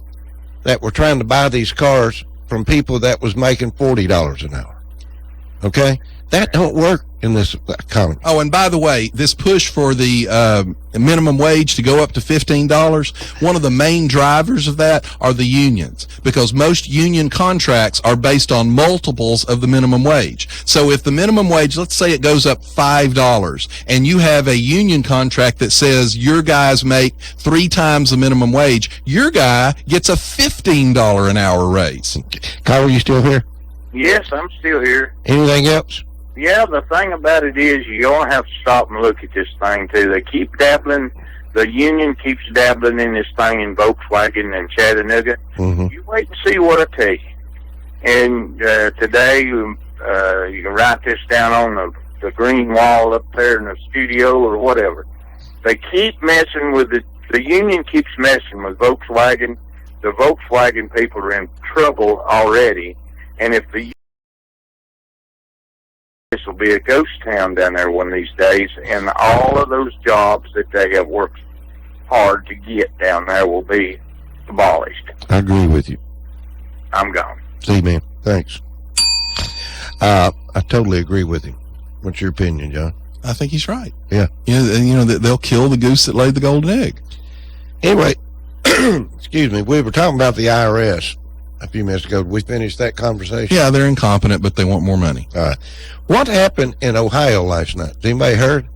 that were trying to buy these cars from people that was making $40 an hour. Okay? That don't work in this economy. Oh, and by the way, this push for the minimum wage to go up to $15, one of the main drivers of that are the unions, because most union contracts are based on multiples of the minimum wage. So if the minimum wage, let's say it goes up $5, and you have a union contract that says your guys make 3 times the minimum wage, your guy gets a $15 an hour raise. Kyle, are you still here? Yes, I'm still here. Anything else? Yeah, the thing about it is you're going to have to stop and look at this thing, too. They keep dabbling. The union keeps dabbling in this thing in Volkswagen and Chattanooga. Mm-hmm. You wait and see what I tell you. And today, you can write this down on the green wall up there in the studio or whatever. They keep messing with the union keeps messing with Volkswagen. The Volkswagen people are in trouble already. And if this will be a ghost town down there one of these days, and all of those jobs that they have worked hard to get down there will be abolished. I agree with you. I'm gone. See, man. Thanks. I totally agree with him. What's your opinion, John? I think he's right. Yeah. You know, they'll kill the goose that laid the golden egg. Anyway, excuse me, we were talking about the IRS a few minutes ago. Did we finish that conversation? Yeah, they're incompetent, but they want more money. All right. What happened in Ohio last night? Has anybody heard?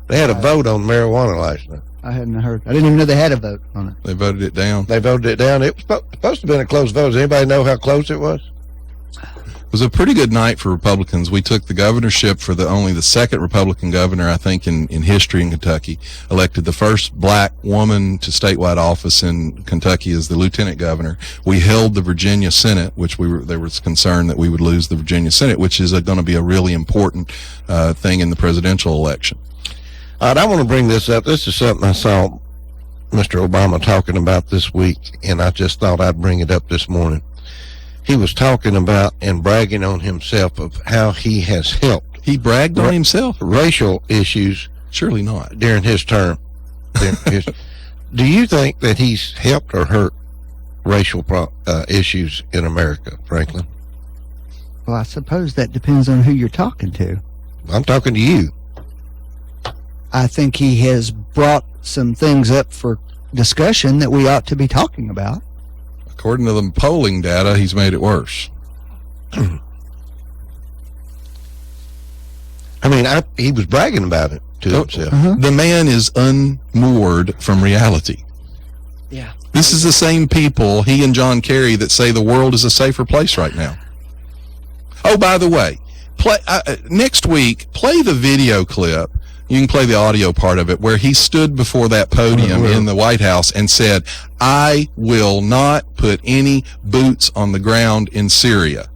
They had a vote on marijuana last night. I hadn't heard. I didn't even know they had a vote on it. They voted it down. They voted it down. It was supposed to have been a close vote. Does anybody know how close it was? It was a pretty good night for Republicans. We took the governorship for only the second Republican governor, I think, in history in Kentucky. Elected the first black woman to statewide office in Kentucky as the lieutenant governor. We held the Virginia Senate, which there was concern that we would lose the Virginia Senate, which is going to be a really important thing in the presidential election. All right, I want to bring this up. This is something I saw Mr. Obama talking about this week, and I just thought I'd bring it up this morning. He was talking about and bragging on himself of how he has helped. He bragged on himself? Racial issues. Surely not. During his term. Do you think that he's helped or hurt racial issues in America, Franklin? Well, I suppose that depends on who you're talking to. I'm talking to you. I think he has brought some things up for discussion that we ought to be talking about. According to the polling data, he's made it worse. I mean, he was bragging about it to himself. The man is unmoored from reality. Yeah. This is the same people, he and John Kerry, that say the world is a safer place right now. Oh, by the way, next week, play the video clip. You can play the audio part of it, where he stood before that podium in the White House and said, I will not put any boots on the ground in Syria.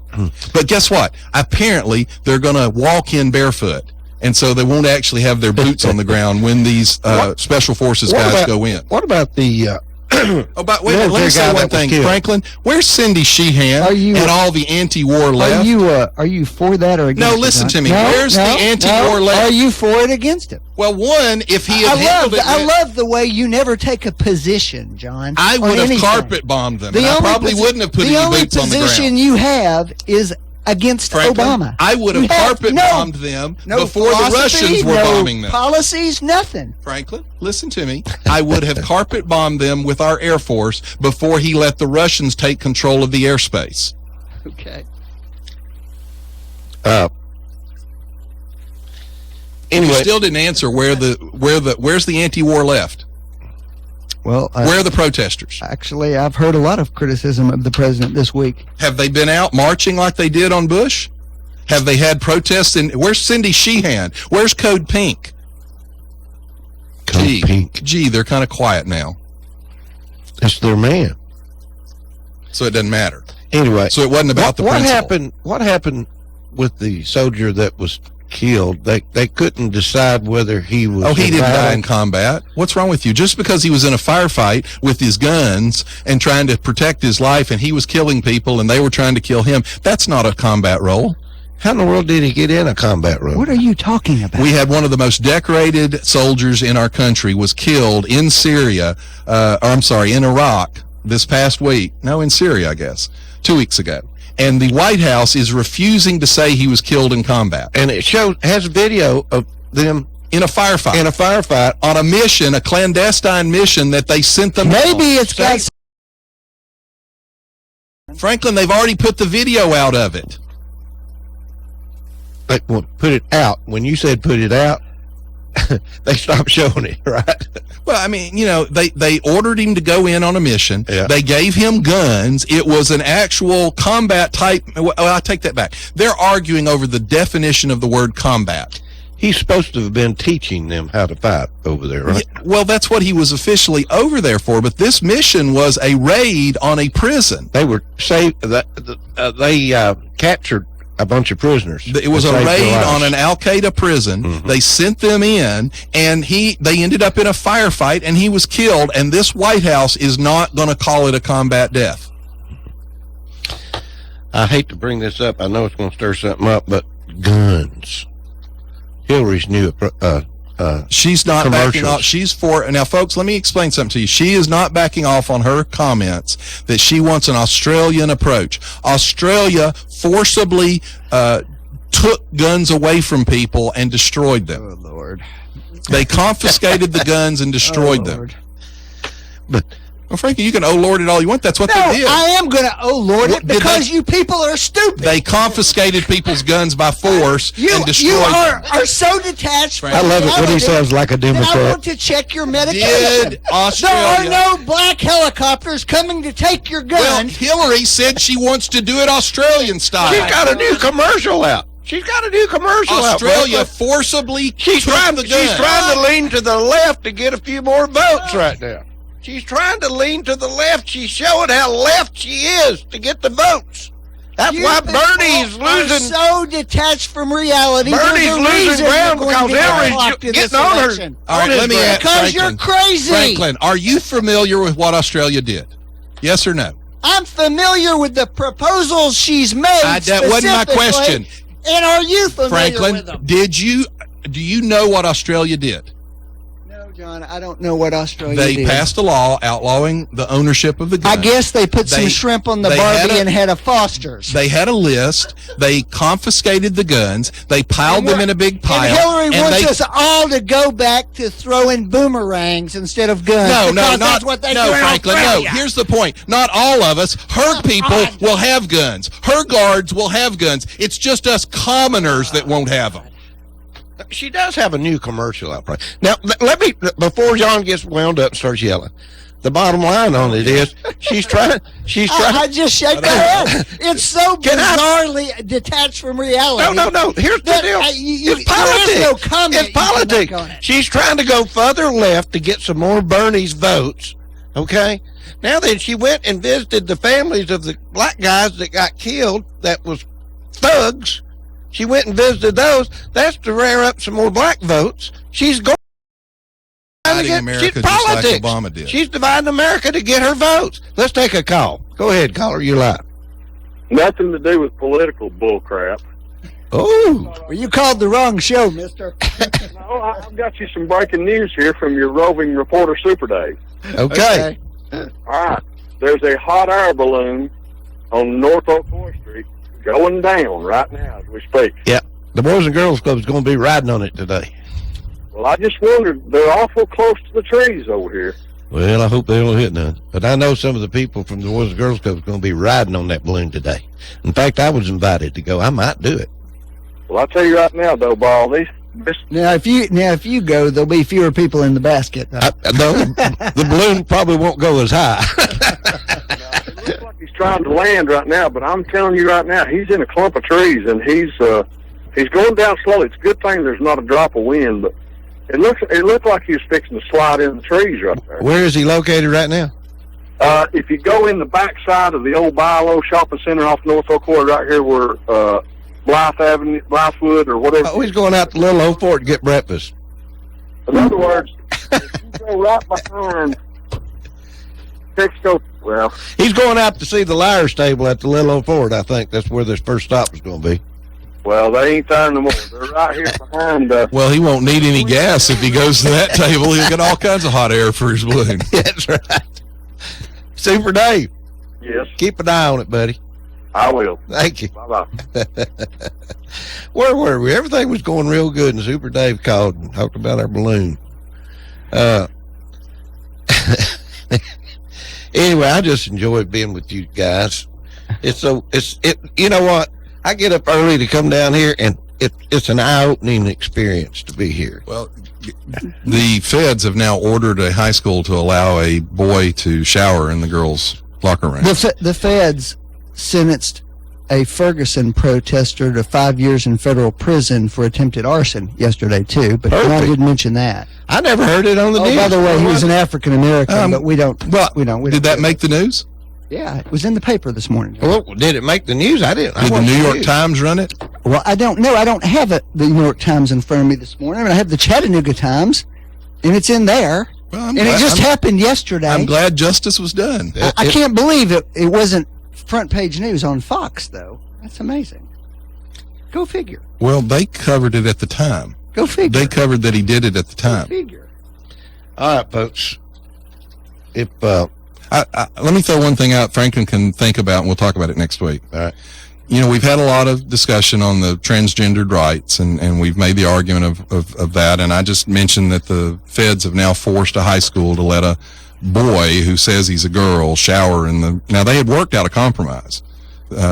But guess what? Apparently, they're going to walk in barefoot. And so they won't actually have their boots on the ground when these special forces guys go in. What about the... wait a minute, let me say one thing. Franklin, where's Cindy Sheehan and all the anti-war left? Are you for that or against it? No, listen to me. Where's the anti-war left? Are you for it or against it? Well, one, if he had handled it... I love the way you never take a position, John. I would have carpet bombed them. I probably wouldn't have put any boots on the ground. The only position you have is against Franklin, Obama. I would have carpet bombed them before the Russians were bombing them. Policies, nothing. Franklin, listen to me. I would have carpet bombed them with our Air Force before he let the Russians take control of the airspace. Okay. Anyway, you still didn't answer where's the anti-war left? Well, where are the protesters? Actually, I've heard a lot of criticism of the president this week. Have they been out marching like they did on Bush? Have they had protests? Where's Cindy Sheehan? Where's Code Pink? Gee, they're kind of quiet now. It's their man. So it doesn't matter. Anyway. So it wasn't about the principle. What happened with the soldier that was killed? They couldn't decide whether he was... Oh, he didn't die in combat. What's wrong with you? Just because he was in a firefight with his guns and trying to protect his life and he was killing people and they were trying to kill him, that's not a combat role. How in the world did he get in a combat role? What are you talking about? We had one of the most decorated soldiers in our country was killed in Syria, in Iraq this past week. No, in Syria, I guess. 2 weeks ago. And the White House is refusing to say he was killed in combat. And it has video of them in a firefight. On a mission, a clandestine mission that they sent them. Maybe it's got... Franklin, they've already put the video out of it. They put it out. When you said put it out, they stopped showing it, right? Well, I mean, they ordered him to go in on a mission. Yeah. They gave him guns. It was an actual combat type. Well, I take that back. They're arguing over the definition of the word combat. He's supposed to have been teaching them how to fight over there, right? Yeah, well, that's what he was officially over there for. But this mission was a raid on a prison. They were they captured a bunch of prisoners. It was a raid on an Al-Qaeda prison. Mm-hmm. They sent them in, and they ended up in a firefight, and he was killed, and this White House is not going to call it a combat death. I hate to bring this up. I know it's going to stir something up, but guns. Hillary's new she's not backing off. She's for... Now, folks, let me explain something to you. She is not backing off on her comments that she wants an Australian approach. Australia forcibly took guns away from people and destroyed them. Oh, Lord. They confiscated the guns and destroyed them. But Well, Frankie, you can oh Lord it all you want. That's what No, they did. I am going to oh Lord it because you people are stupid. They confiscated people's guns by force and destroyed You them. are so detached from I love it when he reality sounds like a that I Democrat. want to check your medication. Did Australia... There are no black helicopters coming to take your Well, guns. Hillary said she wants to do it Australian style. She's got a new commercial out. She's got a new commercial Australia out. forcibly She's took trying the to gun. lean to the left to get a few more votes right now. She's trying to lean to the left. She's showing how left she is to get the votes. That's You why people Bernie's are losing. so detached from reality. Bernie's There's a losing reason ground you're going because to get Hillary's blocked in getting this on her. election. All right, let me ask Because you're Franklin. crazy. Franklin, are you familiar with what Australia did? Yes or no? I'm familiar with the proposals she's made. That wasn't my question. And are you familiar Franklin, with them? do you know what Australia did? No, John, I don't know what Australia They did. passed a law outlawing the ownership of the gun. I guess they put some shrimp on the Barbie and had a Foster's. They had a list. They confiscated the guns. They piled them in a big pile. And Hillary and wants they- us all to go back to throwing boomerangs instead of guns. No, because no, that's not what they no, do in Franklin. No, Australia. here's the point. Not all of us. Her people will have guns. Her guards will have guns. It's just us commoners that won't have them. She does have a new commercial out right now. Let me, before John gets wound up and starts yelling, the bottom line on it is she's trying. I just shake my head. It's so bizarrely detached from reality. No. Here's the deal. It's politics. There is no comment It's politics. on it. She's trying to go further left to get some more Bernie's votes. Okay. Now then, she went and visited the families of the black guys that got killed. That was thugs. She went and visited those. That's to rear up some more black votes. She's going. Dividing America She's just like politics. Obama did. She's dividing America to get her votes. Let's take a call. Go ahead, caller. You're live. Nothing to do with political bullcrap. Oh. Well, you called the wrong show, mister. No, I've got you some breaking news here from your roving reporter, Super Dave. Okay. All right. There's a hot air balloon on North Ocoee Street going down right now as we speak. Yeah. The Boys and Girls Club is going to be riding on it today. Well, I just wondered, they're awful close to the trees over here. Well, I hope they don't hit none. But I know some of the people from the Boys and Girls Club is going to be riding on that balloon today. In fact, I was invited to go. I might do it. Well, I'll tell you right now, though, Ball, this Now, if you go, there'll be fewer people in the basket. No, the balloon probably won't go as high. he's trying to land right now, but I'm telling you right now, he's in a clump of trees, and he's going down slowly. It's a good thing there's not a drop of wind, but it looked like he was fixing to slide in the trees right there. Where is he located right now? If you go in the back side of the old Bilo Shopping Center off North Ocoee, right here where Blythewood or whatever. Oh, he's going out to Little Old Fort to get breakfast. In other words, if you go right behind Texaco, well, He's going out to see the Liar Stable at the Little Old Fort. I think that's where this first stop is going to be. well, they ain't there no more. They're right here behind. Well, he won't need any gas if he goes to that table. He'll get all kinds of hot air for his balloon. That's right. Super Dave. Yes. Keep an eye on it, buddy. I will. Thank you. Bye-bye. Where were we? Everything was going real good, and Super Dave called and talked about our balloon. Anyway, I just enjoyed being with you guys. You know what? I get up early to come down here, and it's an eye-opening experience to be here. Well, the feds have now ordered a high school to allow a boy to shower in the girls' locker room. The feds sentenced a Ferguson protester to 5 years in federal prison for attempted arson yesterday too, but I didn't mention that. I never heard it on the news. By the way, he was an African American, but we don't. Did that make the news? Yeah, it was in the paper this morning. Well, did it make the news? I didn't. Did the New York Times run it? Well, I don't know. I don't have the New York Times in front of me this morning. I mean, I have the Chattanooga Times, and it's in there. Well, and it just happened yesterday. I'm glad justice was done. I can't believe it wasn't front page news on Fox, though. That's amazing. Go figure. Well, they covered it at the time. Go figure. They covered that he did it at the time. Go figure. All right, folks. If let me throw one thing out Franklin can think about, and we'll talk about it next week. All right. You know, we've had a lot of discussion on the transgendered rights, and we've made the argument of that, and I just mentioned that the feds have now forced a high school to let a boy who says he's a girl shower in the. Now, they had worked out a compromise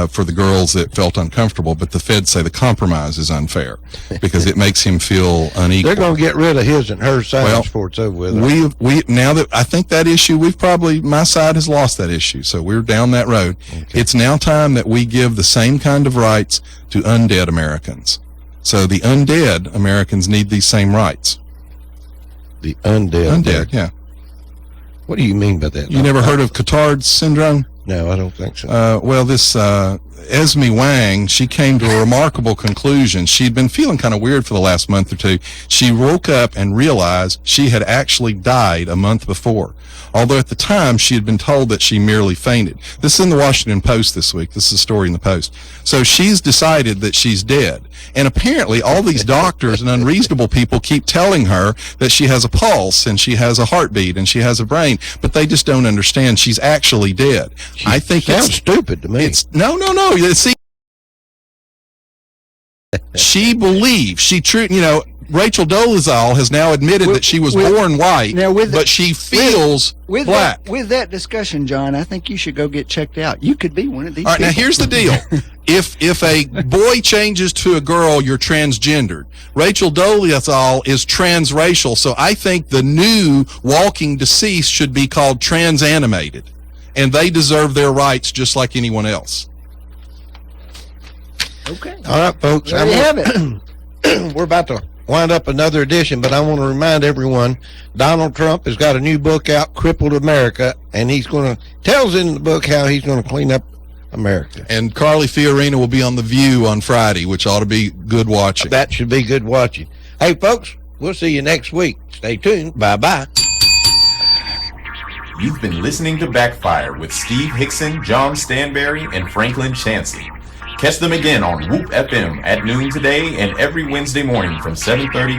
for the girls that felt uncomfortable, but the feds say the compromise is unfair because it makes him feel unequal. They're going to get rid of his and her signs before it's over with. We now that I think that issue, my side has lost that issue, so we're down that road. Okay. It's now time that we give the same kind of rights to undead Americans. So the undead Americans need these same rights. The undead? Undead, yeah. What do you mean by that? You never heard of Cotard's syndrome? No, I don't think so. Well, this Esme Wang, she came to a remarkable conclusion. She'd been feeling kind of weird for the last month or two. She woke up and realized she had actually died a month before, although at the time she had been told that she merely fainted. This is in the Washington Post this week. This is a story in the Post. So she's decided that she's dead. And apparently all these doctors and unreasonable people keep telling her that she has a pulse and she has a heartbeat and she has a brain, but they just don't understand she's actually dead. I think sounds stupid to me. No. See, she believes Rachel Dolezal has now admitted that she was born white, but she feels black. With that discussion, John, I think you should go get checked out. You could be one of these All right, people. now here's the deal. If a boy changes to a girl, you're transgendered. Rachel Dolezal is transracial, so I think the new Walking Deceased should be called transanimated, and they deserve their rights just like anyone else. Okay. All right, folks. There you have it. We're about to wind up another edition, but I want to remind everyone, Donald Trump has got a new book out, Crippled America, and he's going to tells in the book how he's going to clean up America. And Carly Fiorina will be on The View on Friday, which ought to be good watching. That should be good watching. Hey, folks, we'll see you next week. Stay tuned. Bye-bye. You've been listening to Backfire with Steve Hickson, John Stanberry, and Franklin Chansey. Catch them again on Whoop FM at noon today and every Wednesday morning from 7:30